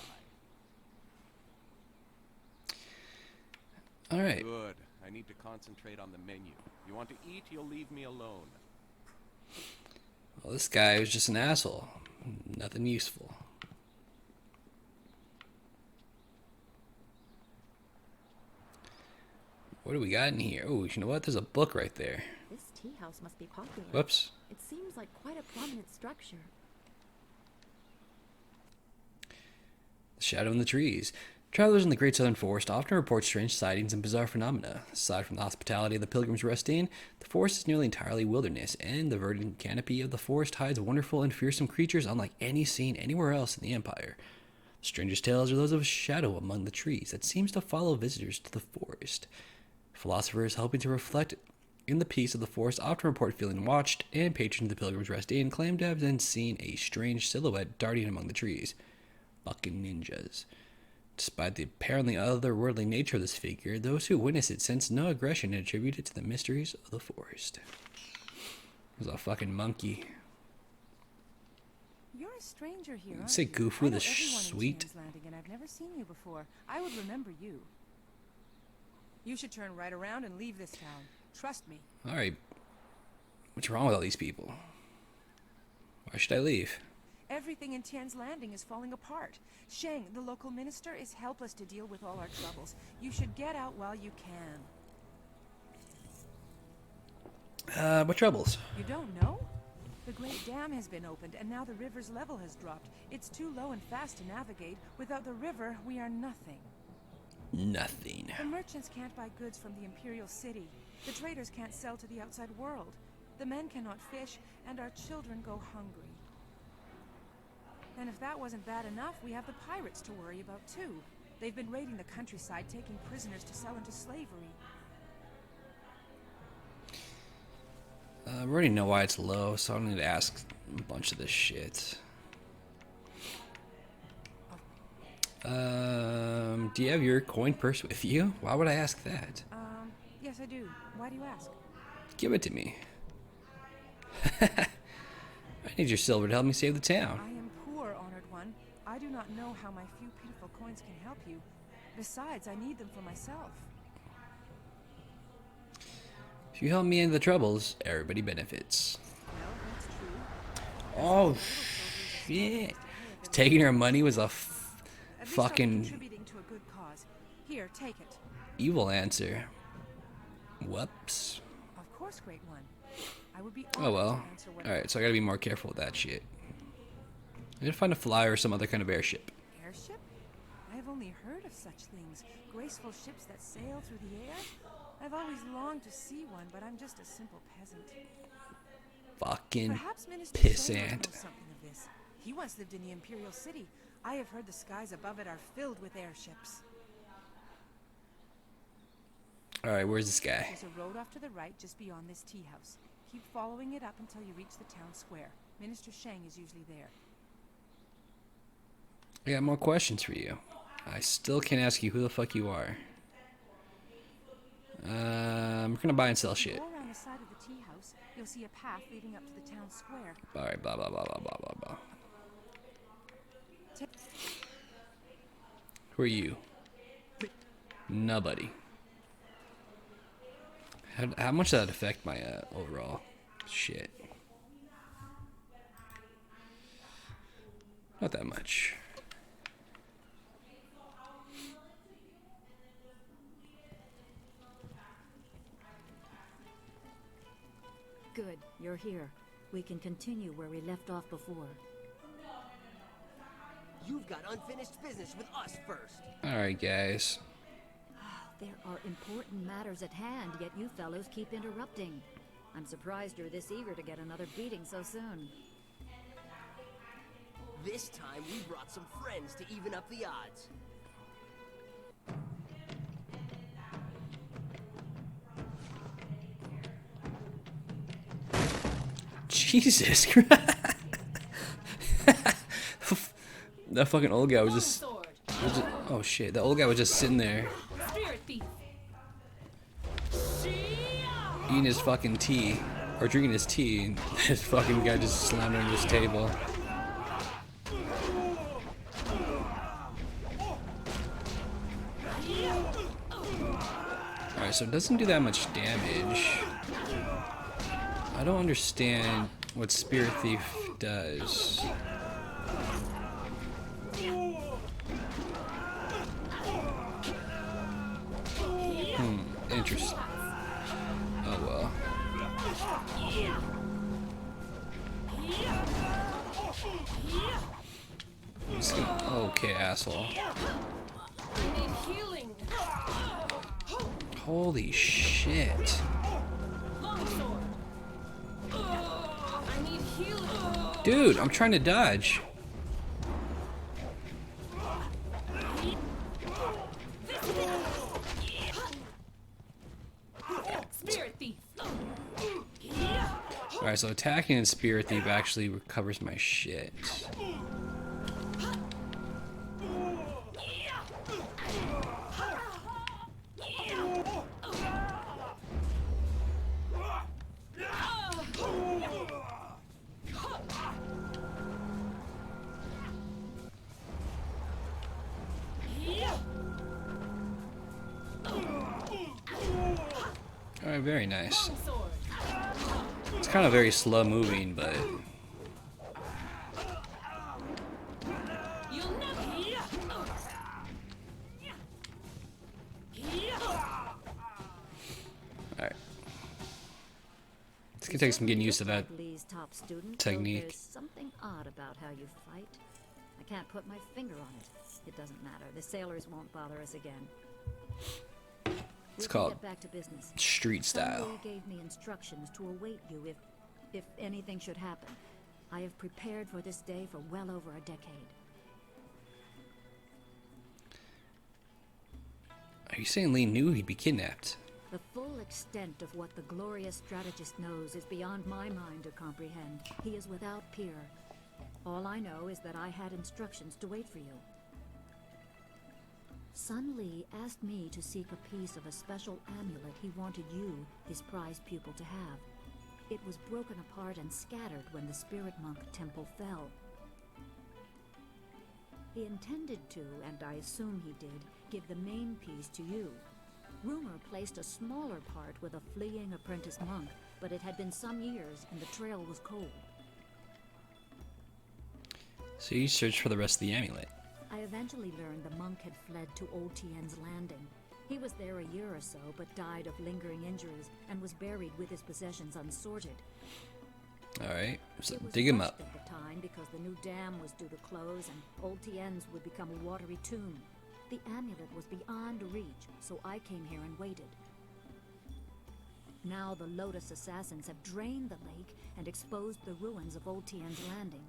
Alright. Good. I need to concentrate on the menu. You want to eat, you'll leave me alone. Well, this guy was just an asshole. Nothing useful. What do we got in here? Oh, you know what? There's a book right there. This tea house must be popular. Whoops. It seems like quite a prominent structure. The shadow in the trees. Travelers in the Great Southern Forest often report strange sightings and bizarre phenomena. Aside from the hospitality of the pilgrims rest in, the forest is nearly entirely wilderness, and the verdant canopy of the forest hides wonderful and fearsome creatures unlike any seen anywhere else in the Empire. The strangest tales are those of a shadow among the trees that seems to follow visitors to the forest. Philosophers helping to reflect in the peace of the forest often report feeling watched, and patrons of the pilgrims rest in claim to have then seen a strange silhouette darting among the trees. Fucking ninjas. Despite the apparently otherworldly nature of this figure, those who witness it sense no aggression and attribute it to the mysteries of the forest. There's a fucking monkey. You're a stranger here, Say aren't goof you? with I a know everyone in sweet. Tien's Landing, and I've never seen you before. I would remember you. You should turn right around and leave this town. Trust me. Alright. What's wrong with all these people? Why should I leave? Everything in Tien's Landing is falling apart. Sheng, the local minister, is helpless to deal with all our troubles. You should get out while you can. What troubles? You don't know? The Great Dam has been opened, and now the river's level has dropped. It's too low and fast to navigate. Without the river, we are nothing. Nothing. The merchants can't buy goods from the Imperial City. The traders can't sell to the outside world. The men cannot fish, and our children go hungry. And if that wasn't bad enough, we have the pirates to worry about too. They've been raiding the countryside, taking prisoners to sell into slavery. We already know why it's low, so I don't need to ask a bunch of this shit. Do you have your coin purse with you? Why would I ask that? Yes I do. Why do you ask? Give it to me. I need your silver to help me save the town. I am poor, honored one. I do not know how my few pitiful coins can help you. Besides, I need them for myself. If you help me into the troubles, everybody benefits. Well, that's true. Oh, shit. Taking her money was a fucking Contributing to a good cause. Here, take it. evil answer. Whoops. Of course, great one. I would be Oh well. honored to answer whatever. Alright, so I gotta be more careful with that shit. I need to find a flyer or some other kind of airship. Airship? I have only heard of such things. Graceful ships that sail through the air? I've always longed to see one, but I'm just a simple peasant. Fucking Perhaps Minister pissant. Shane knows something of this. He once lived in the Imperial City. I have heard the skies above it are filled with airships. Alright, where's this guy? There's a road off to the right just beyond this tea house. Keep following it up until you reach the town square. Minister Sheng is usually there. I got more questions for you. I still can't ask you who the fuck you are. We're gonna buy and sell shit. Go around the side of the tea house. You'll see a path leading up to the town square. Alright, blah blah blah blah blah blah blah. Who are you? Nobody. How much does that affect my overall shit? Not that much. Good, you're here. We can continue where we left off before. You've got unfinished business with us first. Alright, guys. There are important matters at hand, yet you fellows keep interrupting. I'm surprised you're this eager to get another beating so soon. This time we brought some friends to even up the odds. Jesus Christ. That fucking old guy was just, oh shit, the old guy was just sitting there eating his fucking tea, or drinking his tea, and this fucking guy just slammed under his table. Alright, so it doesn't do that much damage. I don't understand what Spirit Thief does. Interesting. Oh well. Okay, asshole. Holy shit. Dude, I'm trying to dodge. Alright, so attacking and Spirit Thief actually recovers my shit. Alright, very nice. It's kind of very slow moving, but... Alright. It's gonna take some getting used to that technique. There's something odd about how you fight. I can't put my finger on it. It doesn't matter. The sailors won't bother us again. It's called get back to business. street style. Somebody gave me instructions to await you if anything should happen. I have prepared for this day for well over a decade. Are you saying Lee knew he'd be kidnapped? The full extent of what the glorious strategist knows is beyond my mind to comprehend. He is without peer. All I know is that I had instructions to wait for you. Sun Li asked me to seek a piece of a special amulet he wanted you, his prized pupil, to have. It was broken apart and scattered when the Spirit Monk Temple fell. He intended to, and I assume he did, give the main piece to you. Rumor placed a smaller part with a fleeing apprentice monk, but it had been some years and the trail was cold. So you searched for the rest of the amulet. I eventually learned the monk had fled to Old Tien's landing. He was there a year or so, but died of lingering injuries and was buried with his possessions unsorted. Alright, so dig him up. At the time because the new dam was due to close and Old Tien's would become a watery tomb. The amulet was beyond reach, so I came here and waited. Now the Lotus assassins have drained the lake and exposed the ruins of Old Tien's landing.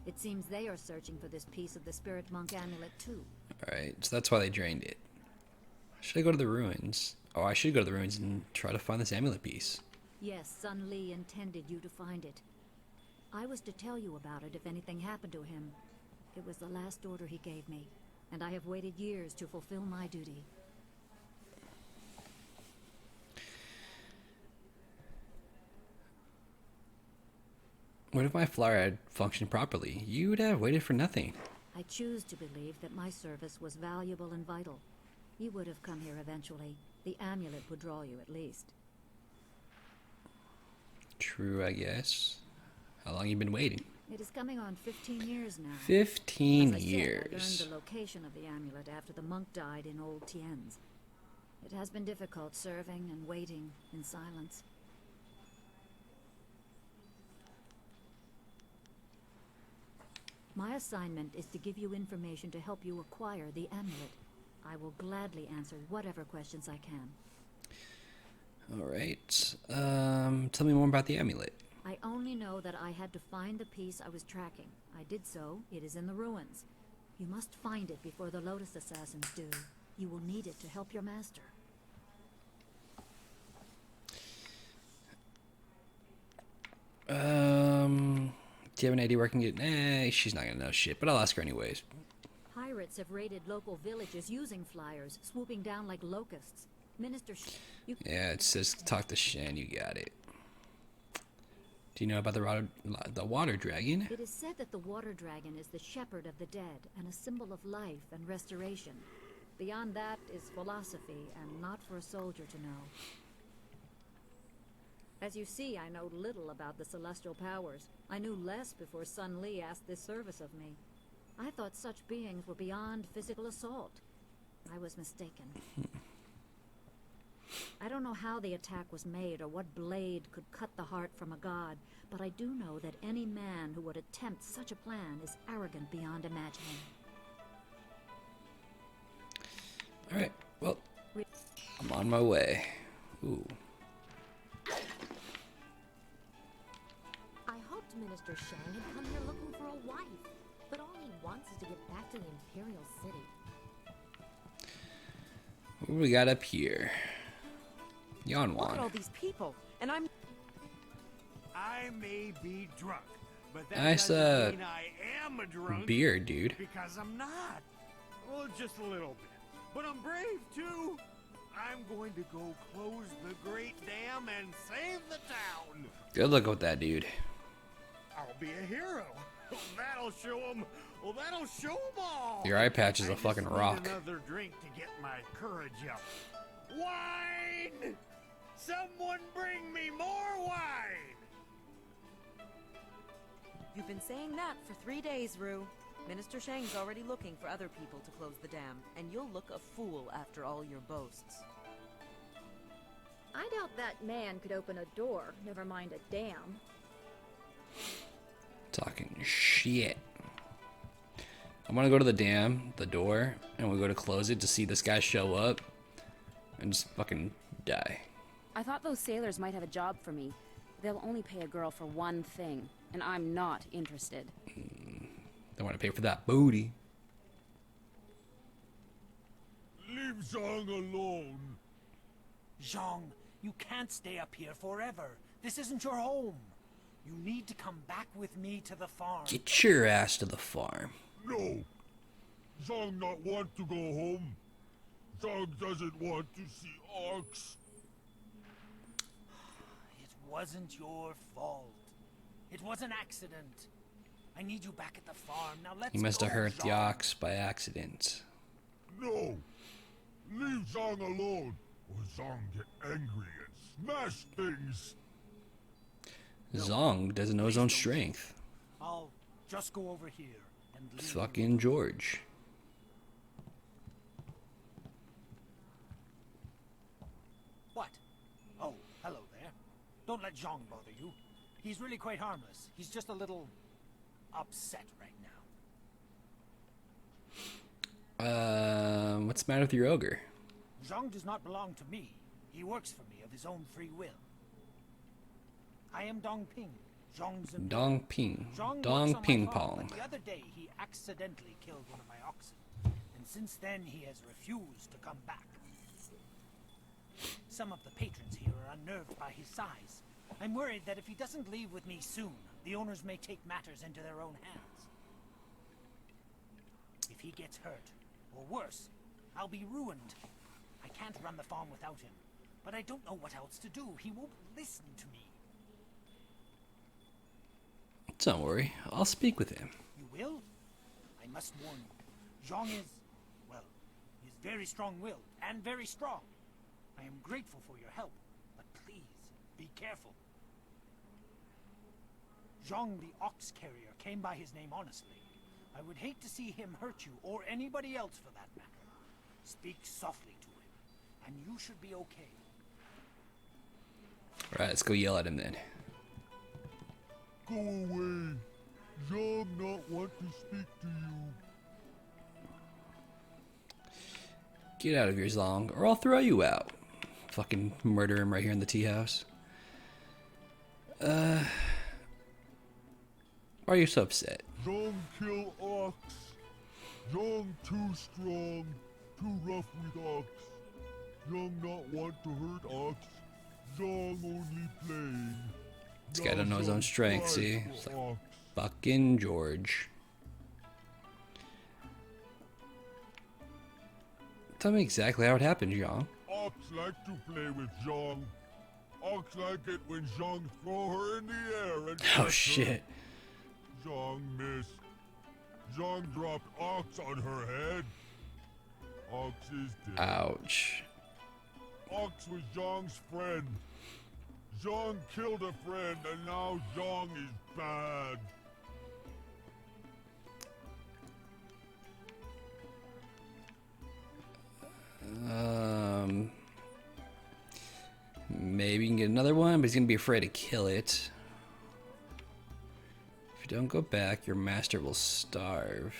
It seems they are searching for this piece of the Spirit Monk amulet too. Alright, so that's why they drained it. Should I go to the ruins? Oh, I should go to the ruins and try to find this amulet piece. Yes, Sun Li intended you to find it. I was to tell you about it if anything happened to him. It was the last order he gave me, and I have waited years to fulfill my duty. What if my flower had functioned properly? You would have waited for nothing. I choose to believe that my service was valuable and vital. You would have come here eventually. The amulet would draw you at least. True, I guess. How long you been waiting? It is coming on 15 years now. 15 As I years. said, I learned the location of the amulet after the monk died in old Tien's. It has been difficult serving and waiting in silence. My assignment is to give you information to help you acquire the amulet. I will gladly answer whatever questions I can. Alright. Tell me more about the amulet. I only know that I had to find the piece I was tracking. I did so. It is in the ruins. You must find it before the Lotus Assassins do. You will need it to help your master. Do you have an idea where I can get... she's not gonna know shit, but I'll ask her anyways. Pirates have raided local villages using flyers, swooping down like locusts. Minister Yeah, it says talk to Shen, you got it. Do you know about the water dragon? It is said that the water dragon is the shepherd of the dead and a symbol of life and restoration. Beyond that is philosophy and not for a soldier to know. As you see, I know little about the celestial powers. I knew less before Sun Li asked this service of me. I thought such beings were beyond physical assault. I was mistaken. I don't know how the attack was made or what blade could cut the heart from a god, but I do know that any man who would attempt such a plan is arrogant beyond imagining. Alright, well, I'm on my way. Ooh. I hoped Minister Shang had come here looking for a wife, but all he wants is to get back to the Imperial City. What do we got up here? Yanwan. Look at all these people, and I may be drunk, but that Nice, doesn't mean I am a drunk. beer, dude. Because I'm not. Well, just a little bit. But I'm brave, too. I'm going to go close the Great Dam and save the town. Good luck with that, dude. I'll be a hero. That'll show them. Well, that'll show them all. Your eye patch is a fucking rock. Another drink to get my courage up. Wine! Someone bring me more wine! You've been saying that for 3 days, Rue. Minister Shang's already looking for other people to close the dam, and you'll look a fool after all your boasts. I doubt that man could open a door, never mind a dam. Talking shit. I'm gonna go to the dam, the door, and we go to close it to see this guy show up and just fucking die. I thought those sailors might have a job for me. They'll only pay a girl for one thing, and I'm not interested. They want to pay for that booty. Leave Zhang alone. Zhang, you can't stay up here forever. This isn't your home. You need to come back with me to the farm. Get your ass to the farm. No. Zhang not want to go home. Zhang doesn't want to see orcs. It wasn't your fault. It was an accident. I need you back at the farm. Now let's He must have go, hurt the Zhang. ox by accident. No. Leave Zhang alone, or Zhang get angry and smash things. Zong doesn't know his own strength. I'll just go over here and leave. Fucking George. What? Oh, hello there. Don't let Zhang bother you. He's really quite harmless. He's just a little upset right now. What's the matter with your ogre? Zhang does not belong to me. He works for me of his own free will. I am Dong Ping, Zhang's employee. Dong Ping. Zhang Dong works on my Ping farm, Pong. but the other day he accidentally killed one of my oxen. And since then he has refused to come back. Some of the patrons here are unnerved by his size. I'm worried that if he doesn't leave with me soon, the owners may take matters into their own hands. If he gets hurt, or worse, I'll be ruined. I can't run the farm without him, but I don't know what else to do. He won't listen to me. Don't worry, I'll speak with him. You will? I must warn you. Zhang is, well, he is very strong-willed and very strong. I am grateful for your help, but please, be careful. Zhang the Ox Carrier came by his name honestly. I would hate to see him hurt you, or anybody else for that matter. Speak softly to him, and you should be okay. Alright, let's go yell at him then. Go away. Zhang not want to speak to you. Get out of here, Zong, or I'll throw you out. Fucking murder him right here in the tea house. Why are you so upset? Zhang kill Ox. Zhang too strong, too rough with Ox. Zhang not want to hurt Ox. Zhang only playing. This guy don't know his own strength, see? It's like fucking George. Tell me exactly how it happened, Zhang. Ox like to play with Zhang. Ox like it when Zhang throw her in the air and Oh shit. Zhang missed. Zhang dropped Ox on her head. Ox is dead. Ouch. Ox was Zhang's friend. Zhang killed a friend and now Zhang is bad. Maybe you can get another one, but he's gonna be afraid to kill it. If you don't go back, your master will starve.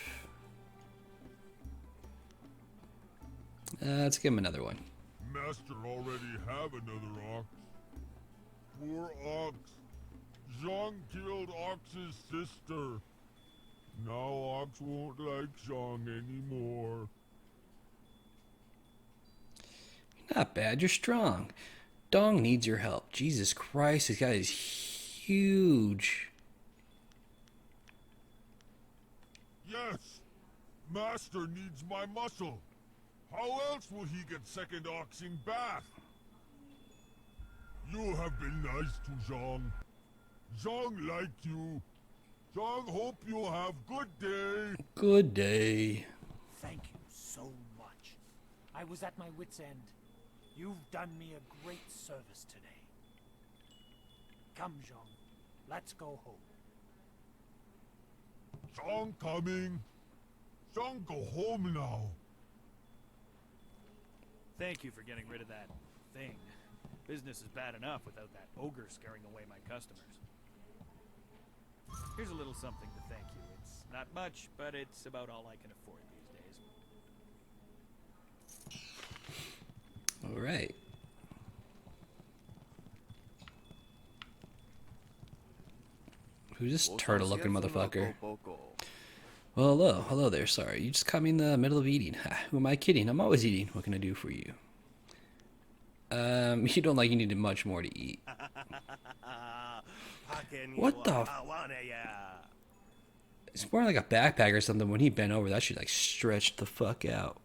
Let's give him another one. Master already have another Ox. Poor Ox. Zhang killed Ox's sister. Now Ox won't like Zhang anymore. You're not bad, you're strong. Dong needs your help. Jesus Christ, this guy is huge. Yes, Master needs my muscle. How else will he get second oxing back? You have been nice to Zhang. Zhang liked you. Zhang hope you have good day. Good day. Thank you so much. I was at my wit's end. You've done me a great service today. Come, Zhang. Let's go home. Zhang coming. Zhang go home now. Thank you for getting rid of that thing. Business is bad enough without that ogre scaring away my customers. Here's a little something to thank you. It's not much, but it's about all I can afford these days. All right. Who's this turtle-looking motherfucker? Well, hello there. Sorry, you just caught me in the middle of eating. Who am I kidding? I'm always eating. What can I do for you? You don't like you needed much more to eat. What the? It's more like a backpack or something. When he bent over, that shit like stretched the fuck out.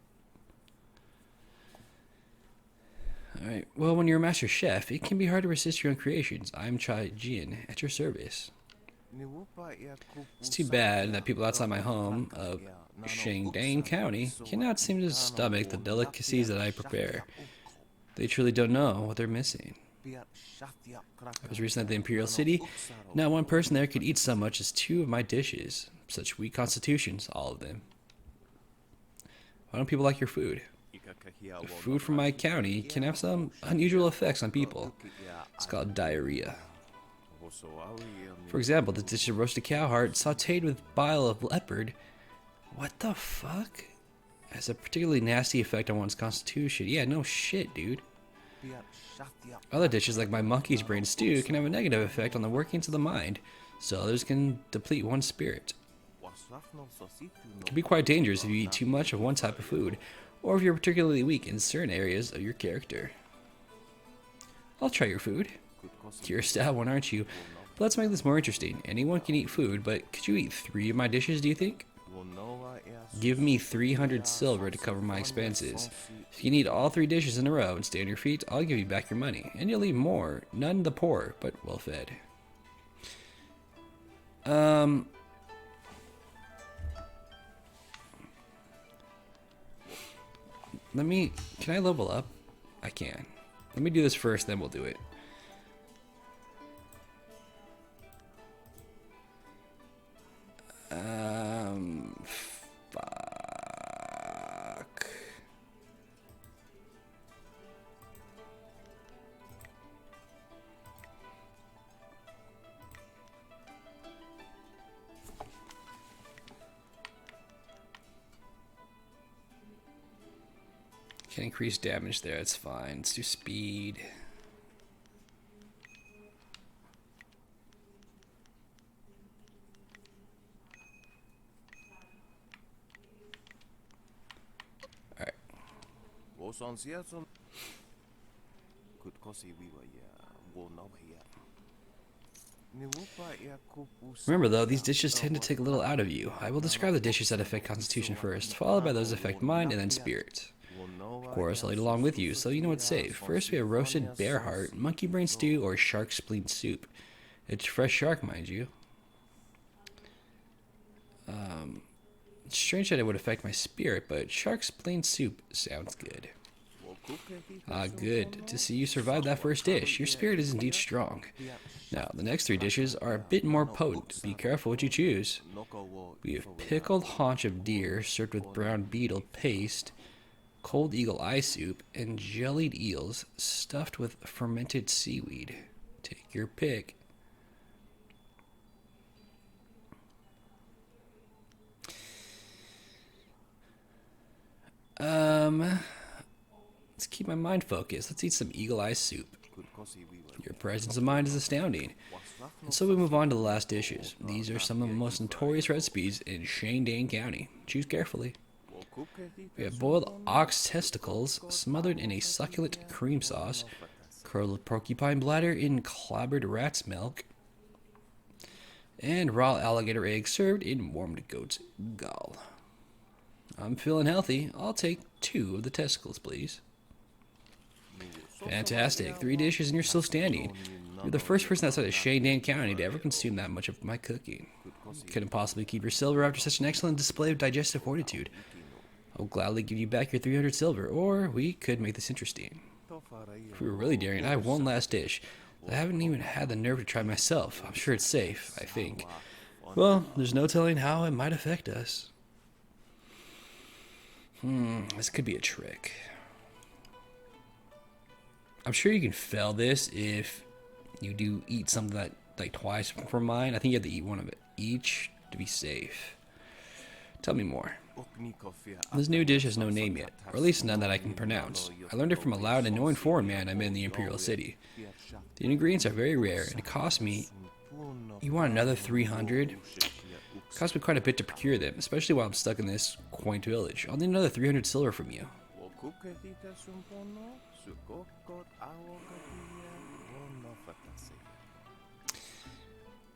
Alright, well, when you're a master chef, it can be hard to resist your own creations. I'm Tien at your service. It's too bad that people outside my home of Shangdang County cannot seem to stomach the delicacies that I prepare. They truly don't know what they're missing. I was recently at the Imperial City. Not one person there could eat so much as 2 of my dishes. Such weak constitutions, all of them. Why don't people like your food? The food from my county can have some unusual effects on people. It's called diarrhea. For example, the dish of roasted cow heart sauteed with bile of leopard. What the fuck? Has a particularly nasty effect on one's constitution. Yeah, no shit, dude. Other dishes like my monkey's brain stew can have a negative effect on the workings of the mind, so others can deplete one's spirit. It can be quite dangerous if you eat too much of one type of food, or if you're particularly weak in certain areas of your character. I'll try your food. You're a stout one, aren't you? But let's make this more interesting. Anyone can eat food, but could you eat 3 of my dishes, do you think? Give me 300 silver to cover my expenses. If you can eat all 3 dishes in a row and stay on your feet, I'll give you back your money. And you'll leave more. None the poor, but well fed. Can I level up? I can. Let me do this first, then we'll do it. Fuck. Can increase damage there, it's fine. Let's do speed. Alright. Remember though, these dishes tend to take a little out of you. I will describe the dishes that affect constitution first, followed by those that affect mind, and then spirit. Of course, I'll eat along with you, so you know what's safe. First we have roasted bear heart, monkey brain stew, or shark spleen soup. It's fresh shark, mind you. It's strange that it would affect my spirit, but shark spleen soup sounds good. Ah, good. To see you survive that first dish. Your spirit is indeed strong. Now, the next three dishes are a bit more potent. Be careful what you choose. We have pickled haunch of deer served with brown beetle paste, cold eagle eye soup, and jellied eels stuffed with fermented seaweed. Take your pick. Let's keep my mind focused. Let's eat some eagle eye soup. Your presence of mind is astounding. And so we move on to the last dishes. These are some of the most notorious recipes in Shandane County. Choose carefully. We have boiled ox testicles smothered in a succulent cream sauce, curled porcupine bladder in clabbered rat's milk, and raw alligator eggs served in warmed goat's gall. I'm feeling healthy. I'll take 2 of the testicles, please. Fantastic. 3 dishes and you're still standing. You're the first person outside of Shandane County to ever consume that much of my cooking. Couldn't possibly keep your silver after such an excellent display of digestive fortitude. I'll gladly give you back your 300 silver, or we could make this interesting. If we were really daring, I have one last dish. I haven't even had the nerve to try myself. I'm sure it's safe, I think. Well, there's no telling how it might affect us. This could be a trick. I'm sure you can fail this if you do eat something that like twice for mine. I think you have to eat one of it each to be safe. Tell me more. This new dish has no name yet, or at least none that I can pronounce. I learned it from a loud and annoying foreign man I met in the Imperial City. The ingredients are very rare, and it cost me... You want another 300? It cost me quite a bit to procure them, especially while I'm stuck in this quaint village. I'll need another 300 silver from you.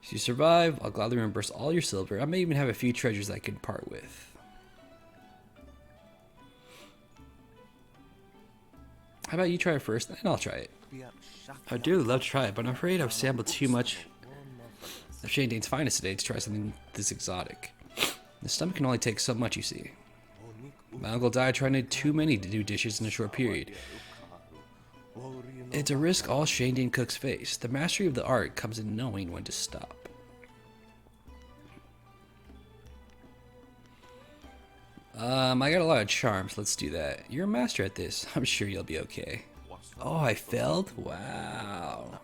If you survive, I'll gladly reimburse all your silver. I may even have a few treasures I can part with. How about you try it first, then I'll try it. I'd dearly love to try it, but I'm afraid I've sampled too much of Shandane's finest today to try something this exotic. The stomach can only take so much, you see. My uncle died trying to do too many new dishes in a short period. It's a risk all Shandane cooks face. The mastery of the art comes in knowing when to stop. I got a lot of charms. Let's do that. You're a master at this. I'm sure you'll be okay. Oh, I failed? Wow.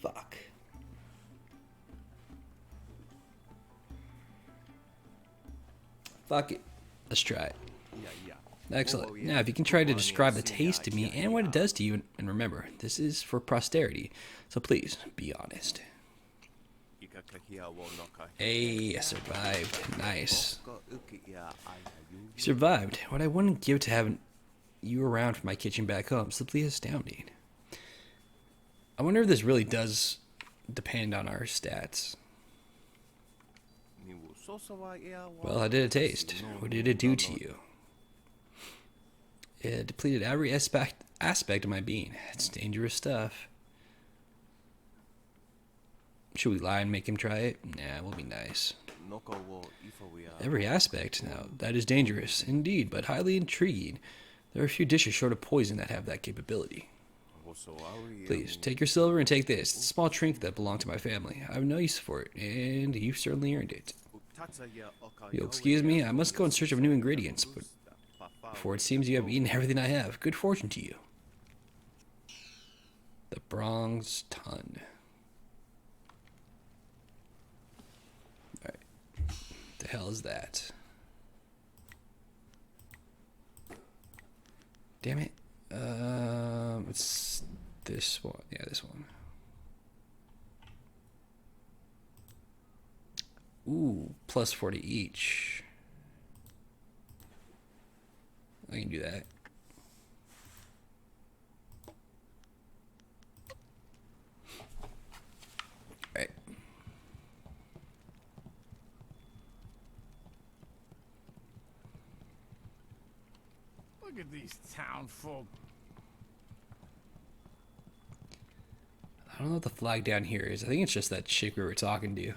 Fuck. Fuck it. Let's try it. Excellent. Now, if you can try to describe the taste to me and what it does to you, and remember, this is for posterity, so please, be honest. Hey, I survived. Nice. You survived. What I wouldn't give to have you around for my kitchen back home. Simply astounding. I wonder if this really does depend on our stats. Well, how did it taste? What did it do to you? It depleted every aspect of my being. It's dangerous stuff. Should we lie and make him try it? Nah, we'll be nice. Every aspect. Now, that is dangerous, indeed, but highly intriguing. There are a few dishes short of poison that have that capability. Please, take your silver and take this. It's a small trinket that belonged to my family. I have no use for it, and you've certainly earned it. You'll excuse me, I must go in search of new ingredients, but for it seems you have eaten everything I have. Good fortune to you. The bronze ton. Alright. The hell is that? Damn it. It's this one. Yeah, this one. Ooh, plus 40 each. I can do that. Alright. Look at these town folk. I don't know what the flag down here is. I think it's just that chick we were talking to.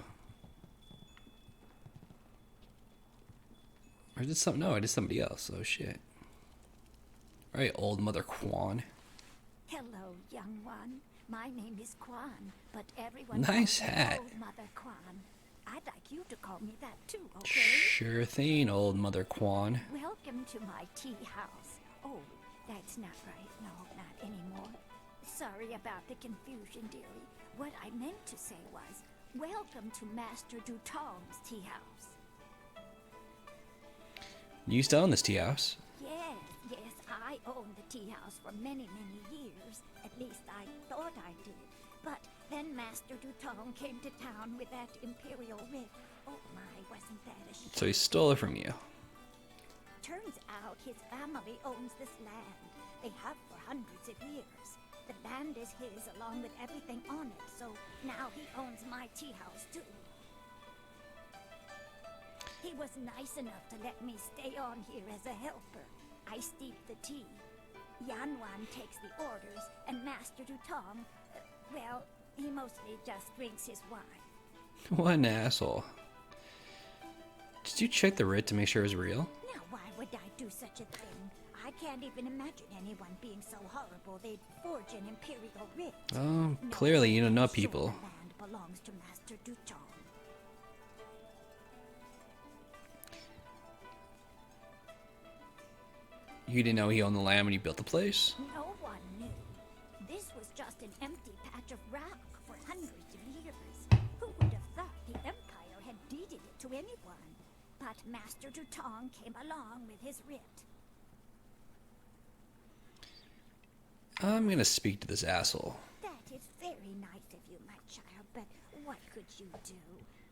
Or is it something? No, it is somebody else. Oh shit. Alright, old Mother Quan. Hello, young one. My name is Quan, but everyone Nice calls me hat. Old Mother Quan. I'd like you to call me that too, okay? Sure thing, old Mother Quan. Welcome to my tea house. Oh, that's not right. No, not anymore. Sorry about the confusion, dearie. What I meant to say was, welcome to Master Dutong's tea house. You used to own this tea house. Yes, I owned the tea house for many, many years. At least I thought I did. But then Master Dutong came to town with that Imperial writ. Oh my, wasn't that a shame? So he stole it from you. Turns out his family owns this land. They have for hundreds of years. The land is his along with everything on it, so now he owns my tea house too. He was nice enough to let me stay on here as a helper. I steep the tea. Yanwan takes the orders, and Master Dutong, well, he mostly just drinks his wine. What an asshole. Did you check the writ to make sure it was real? Now, why would I do such a thing? I can't even imagine anyone being so horrible they'd forge an Imperial writ. Oh, clearly you don't know people. The land belongs to Master Dutong. You didn't know he owned the land when you built the place? No one knew. This was just an empty patch of rock for hundreds of years. Who would have thought the Empire had deeded it to anyone? But Master Dutong came along with his writ. I'm gonna speak to this asshole. That is very nice of you, my child, but what could you do?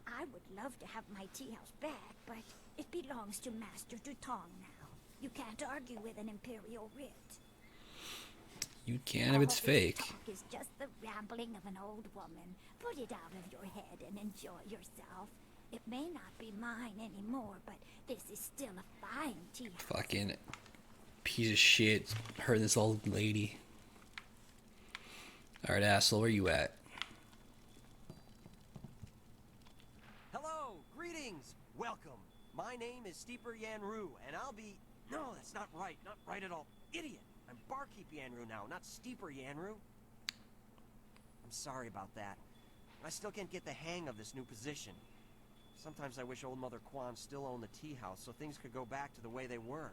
I would love to have my tea house back, but it belongs to Master Dutong now. You can't argue with an Imperial writ. You can if it's fake. Talk is just the rambling of an old woman. Put it out of your head and enjoy yourself. It may not be mine anymore, but this is still a fine tea house. Fucking piece of shit. Heard this old lady. Alright, asshole, where you at? Hello, greetings, welcome. My name is Steeper Yanru, and I'll be... No, that's not right at all. Idiot! I'm Barkeep Yanru now, not Steeper Yanru. I'm sorry about that. I still can't get the hang of this new position. Sometimes I wish old Mother Quan still owned the tea house so things could go back to the way they were.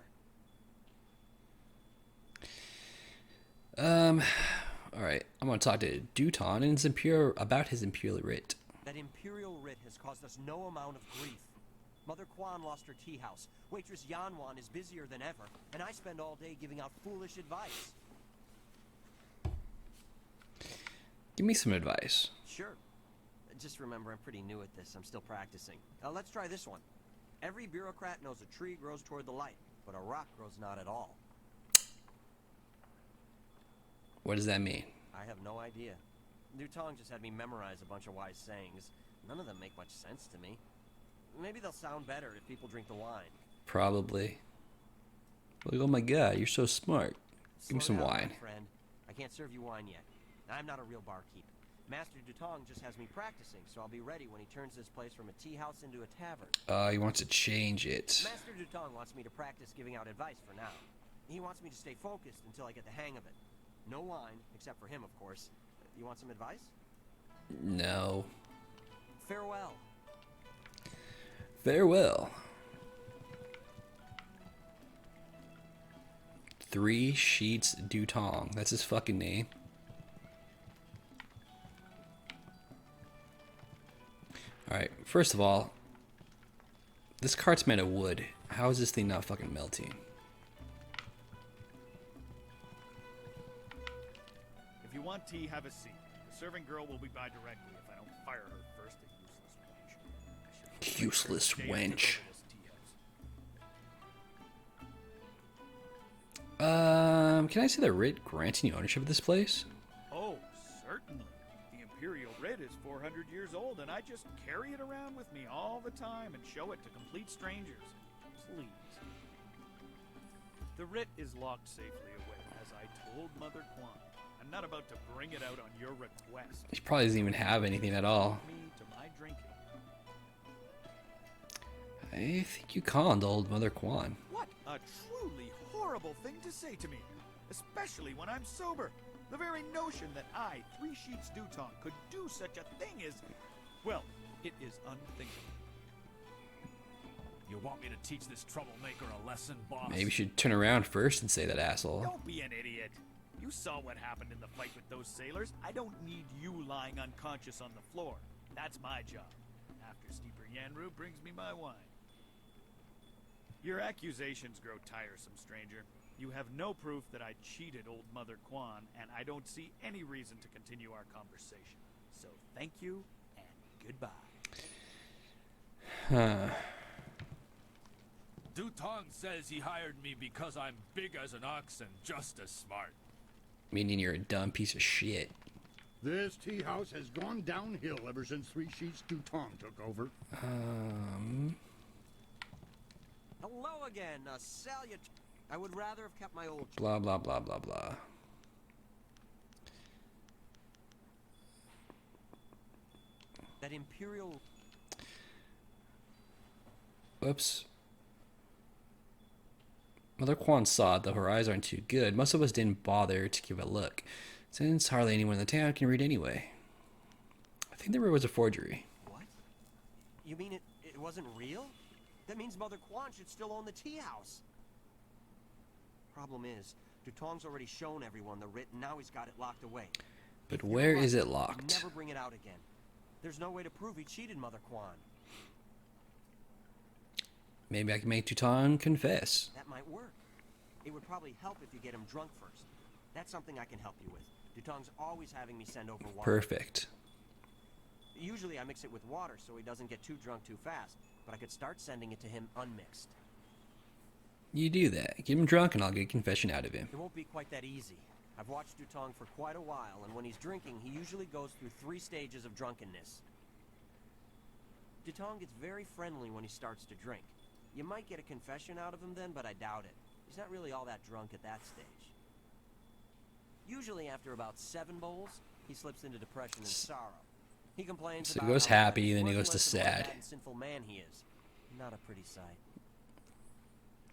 Alright, I'm gonna talk to Dutong and about his Imperial writ. That Imperial writ has caused us no amount of grief. Mother Quan lost her tea house. Waitress Yanwan is busier than ever, and I spend all day giving out foolish advice. Give me some advice. Sure. Just remember, I'm pretty new at this. I'm still practicing. Let's try this one. Every bureaucrat knows a tree grows toward the light, but a rock grows not at all. What does that mean? I have no idea. Dutong just had me memorize a bunch of wise sayings. None of them make much sense to me. Maybe they'll sound better if people drink the wine. Probably. Like, oh my god, you're so smart. Give me some Slow down, wine. my friend. I can't serve you wine yet. I'm not a real barkeep. Master Dutong just has me practicing, so I'll be ready when he turns this place from a tea house into a tavern. He wants to change it. Master Dutong wants me to practice giving out advice for now. He wants me to stay focused until I get the hang of it. No wine, except for him, of course. You want some advice? No. Farewell. Farewell. 3 Sheets Dutong. That's his fucking name. Alright, first of all, this cart's made of wood. How is this thing not fucking melting? If you want tea, have a seat. The serving girl will be by directly if I don't fire her first, a useless wench. Useless wench. Can I see the writ granting you ownership of this place? Oh, certainly. The Imperial writ is 400 years old, and I just carry it around with me all the time and show it to complete strangers. Please. The writ is locked safely away, as I told Mother Quan. I'm not about to bring it out on your request. He probably doesn't even have anything at all. Me to my drinking. I think you conned old Mother Quan. What a truly horrible thing to say to me, especially when I'm sober. The very notion that I, 3 Sheets Dutong, could do such a thing is, well, it is unthinkable. You want me to teach this troublemaker a lesson, boss? Maybe you should turn around first and say that, asshole. Don't be an idiot. You saw what happened in the fight with those sailors. I don't need you lying unconscious on the floor. That's my job. After Steeper Yanru brings me my wine. Your accusations grow tiresome, stranger. You have no proof that I cheated old Mother Quan, and I don't see any reason to continue our conversation. So thank you, and goodbye. Huh. Dutong says he hired me because I'm big as an ox and just as smart. Meaning you're a dumb piece of shit. This tea house has gone downhill ever since 3 Sheets Dutong took over. Hello again, salut. I would rather have kept my old... Blah, blah, blah, blah, blah. That Imperial... Whoops. Mother Quan saw it, though her eyes aren't too good. Most of us didn't bother to give a look, since hardly anyone in the town can read anyway. I think there was a forgery. What? You mean it wasn't real? That means Mother Quan should still own the tea house. Problem is, Dutong's already shown everyone the writ, and now he's got it locked away. But where is it locked? Never bring it out again. There's no way to prove he cheated Mother Quan. Maybe I can make Dutong confess. That might work. It would probably help if you get him drunk first. That's something I can help you with. Dutong's always having me send over water. Perfect. Usually I mix it with water so he doesn't get too drunk too fast, but I could start sending it to him unmixed. You do that. Get him drunk and I'll get a confession out of him. It won't be quite that easy. I've watched Dutong for quite a while, and when he's drinking, he usually goes through 3 stages of drunkenness. Dutong gets very friendly when he starts to drink. You might get a confession out of him then, but I doubt it. He's not really all that drunk at that stage. Usually after about 7 bowls, he slips into depression and sorrow. He complains So about he goes how happy, then he goes to worthless and what a sad. bad and sinful man he is. Not a pretty sight.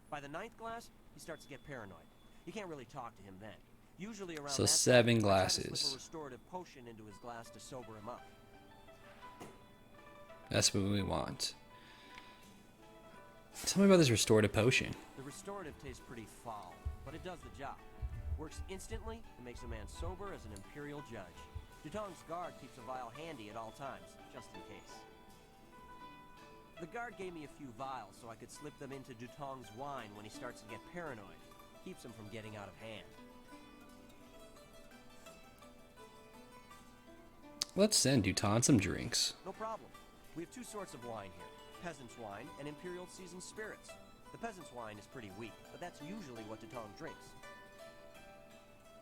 By the 9th glass, he starts to get paranoid. You can't really talk to him then. Usually around So that 7 time, I try to glasses. slip a restorative potion into his glass to sober him up. That's what we want. Tell me about this restorative potion. The restorative tastes pretty foul, but it does the job. Works instantly and makes a man sober as an imperial judge. Dutong's guard keeps a vial handy at all times, just in case. The guard gave me a few vials so I could slip them into Dutong's wine when he starts to get paranoid. Keeps him from getting out of hand. Let's send Dutong some drinks. No problem. We have 2 sorts of wine here. Peasant's wine and Imperial seasoned spirits. The peasant's wine is pretty weak, but that's usually what Dutong drinks.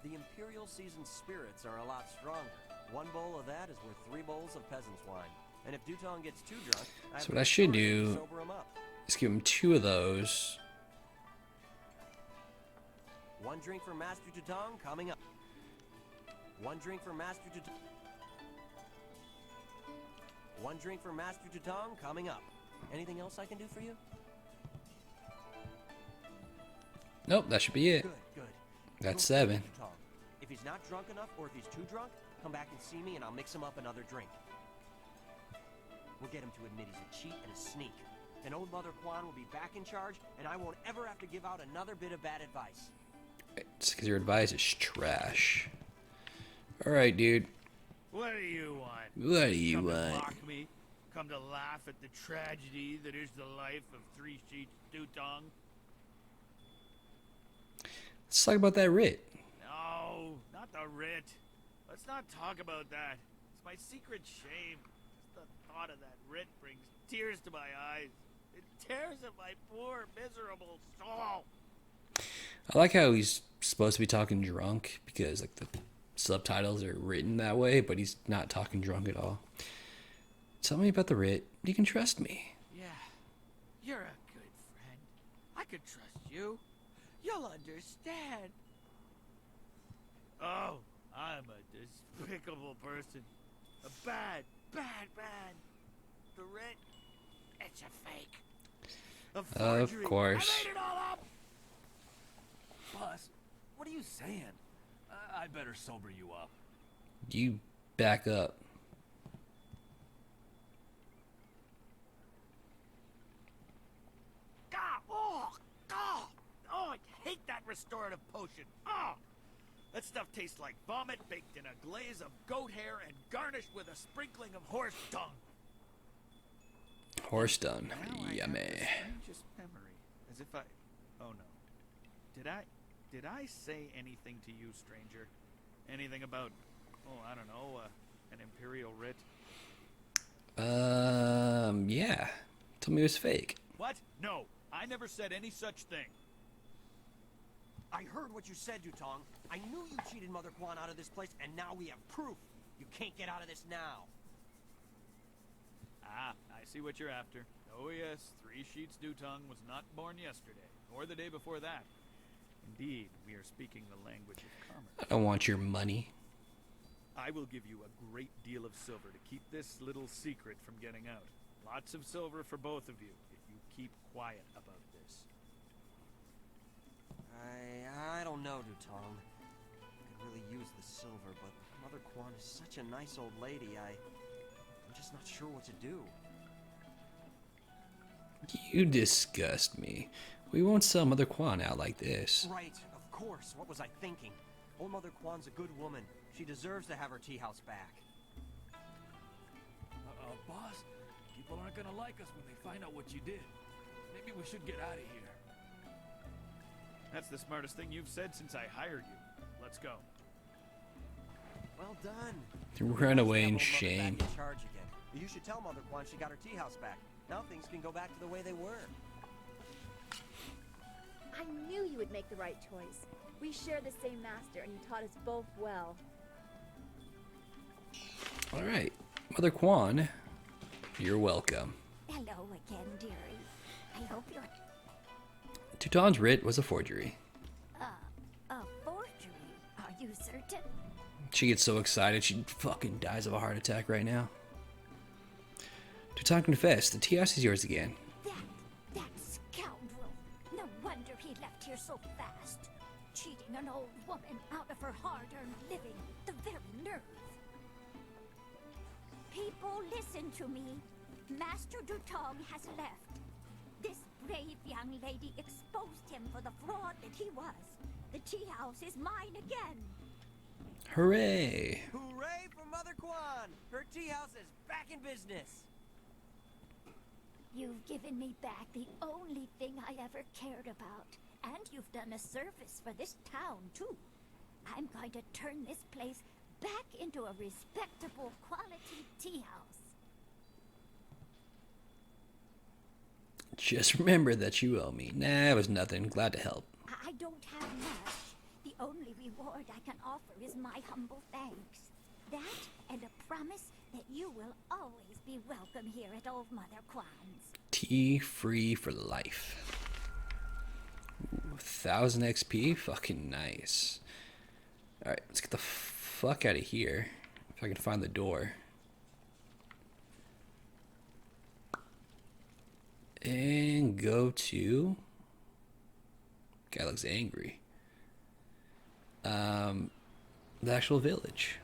The Imperial seasoned spirits are a lot stronger. 1 bowl of that is worth 3 bowls of peasant's wine. And if Dutong gets too drunk, So what I should to do sober him up. is give him 2 of those. 1 drink for Master Dutong coming up. 1 drink for Master Dutong. One drink for Master Tutong coming up. Anything else I can do for you? Nope, that should be it. Good, good. That's Go 7. for Tutong. If he's not drunk enough, or if he's too drunk, come back and see me and I'll mix him up another drink. We'll get him to admit he's a cheat and a sneak. Then old Mother Kwan will be back in charge, and I won't ever have to give out another bit of bad advice. It's because your advice is trash. Alright, dude. What do you want? What do you Come want? to mock me? Come to laugh at the tragedy that is the life of Three Sheets Dutong? Let's talk about that writ. No, not the writ. Let's not talk about that. It's my secret shame. Just the thought of that writ brings tears to my eyes. It tears at my poor, miserable soul. I like how he's supposed to be talking drunk because like the subtitles are written that way, but he's not talking drunk at all. Tell me about the writ. You can trust me. Yeah, you're a good friend. I could trust you. You'll understand. Oh, I'm a despicable person. A bad, bad man. The writ, it's a fake. A forgery. Of course. I made it all up. Boss, what are you saying? I better sober you up. You back up. Oh, I hate that restorative potion. Oh, that stuff tastes like vomit baked in a glaze of goat hair and garnished with a sprinkling of horse dung. Horse done. Now I have Yummy. the strangest memory, as if I. Oh no. Did I say anything to you, stranger? Anything about? Oh, I don't know. An imperial writ. Yeah. Told me it was fake. What? No, I never said any such thing. I heard what you said, Dutong. I knew you cheated Mother Kwan out of this place, and now we have proof. You can't get out of this now. Ah, I see what you're after. Oh yes, Three Sheets Dutong was not born yesterday, or the day before that. Indeed, we are speaking the language of commerce. I don't want your money. I will give you a great deal of silver to keep this little secret from getting out. Lots of silver for both of you, if you keep quiet about this. I don't know, Dutong. I could really use the silver, but Mother Kwan is such a nice old lady, I'm just not sure what to do. You disgust me. We won't sell Mother Kwan out like this. Right, of course. What was I thinking? Old Mother Kwan's a good woman. She deserves to have her tea house back. Boss, people aren't gonna like us when they find out what you did. Maybe we should get out of here. That's the smartest thing you've said since I hired you. Let's go. Well done. You run away in Old Mother shame. back in charge again. You should tell Mother Kwan she got her tea house back. Now things can go back to the way they were. I knew you would make the right choice. We share the same master, and you taught us both well. Alright. Mother Kwan, you're welcome. Hello again, dearie. I hope you're... Tuton's writ was a forgery. A forgery? Are you certain? She gets so excited she fucking dies of a heart attack right now. Tuton confessed, the tea house is yours again. That scoundrel. No wonder he left here so fast. Cheating an old woman out of her hard-earned living. The very nerve. People, listen to me. Master Dutong has left. This brave young lady exposed him for the fraud that he was. The tea house is mine again. Hooray! Hooray for Mother Kwan! Her tea house is back in business. You've given me back the only thing I ever cared about. And you've done a service for this town, too. I'm going to turn this place back into a respectable quality tea house. Just remember that you owe me. Nah, it was nothing. Glad to help. I don't have much. The only reward I can offer is my humble thanks. That and a promise that you will always be welcome here at Old Mother Kwan's. Tea free for life. Ooh, 1000 XP? Fucking nice. Alright, let's get the fuck out of here. If I can find the door. And go to... Guy looks angry. The actual village.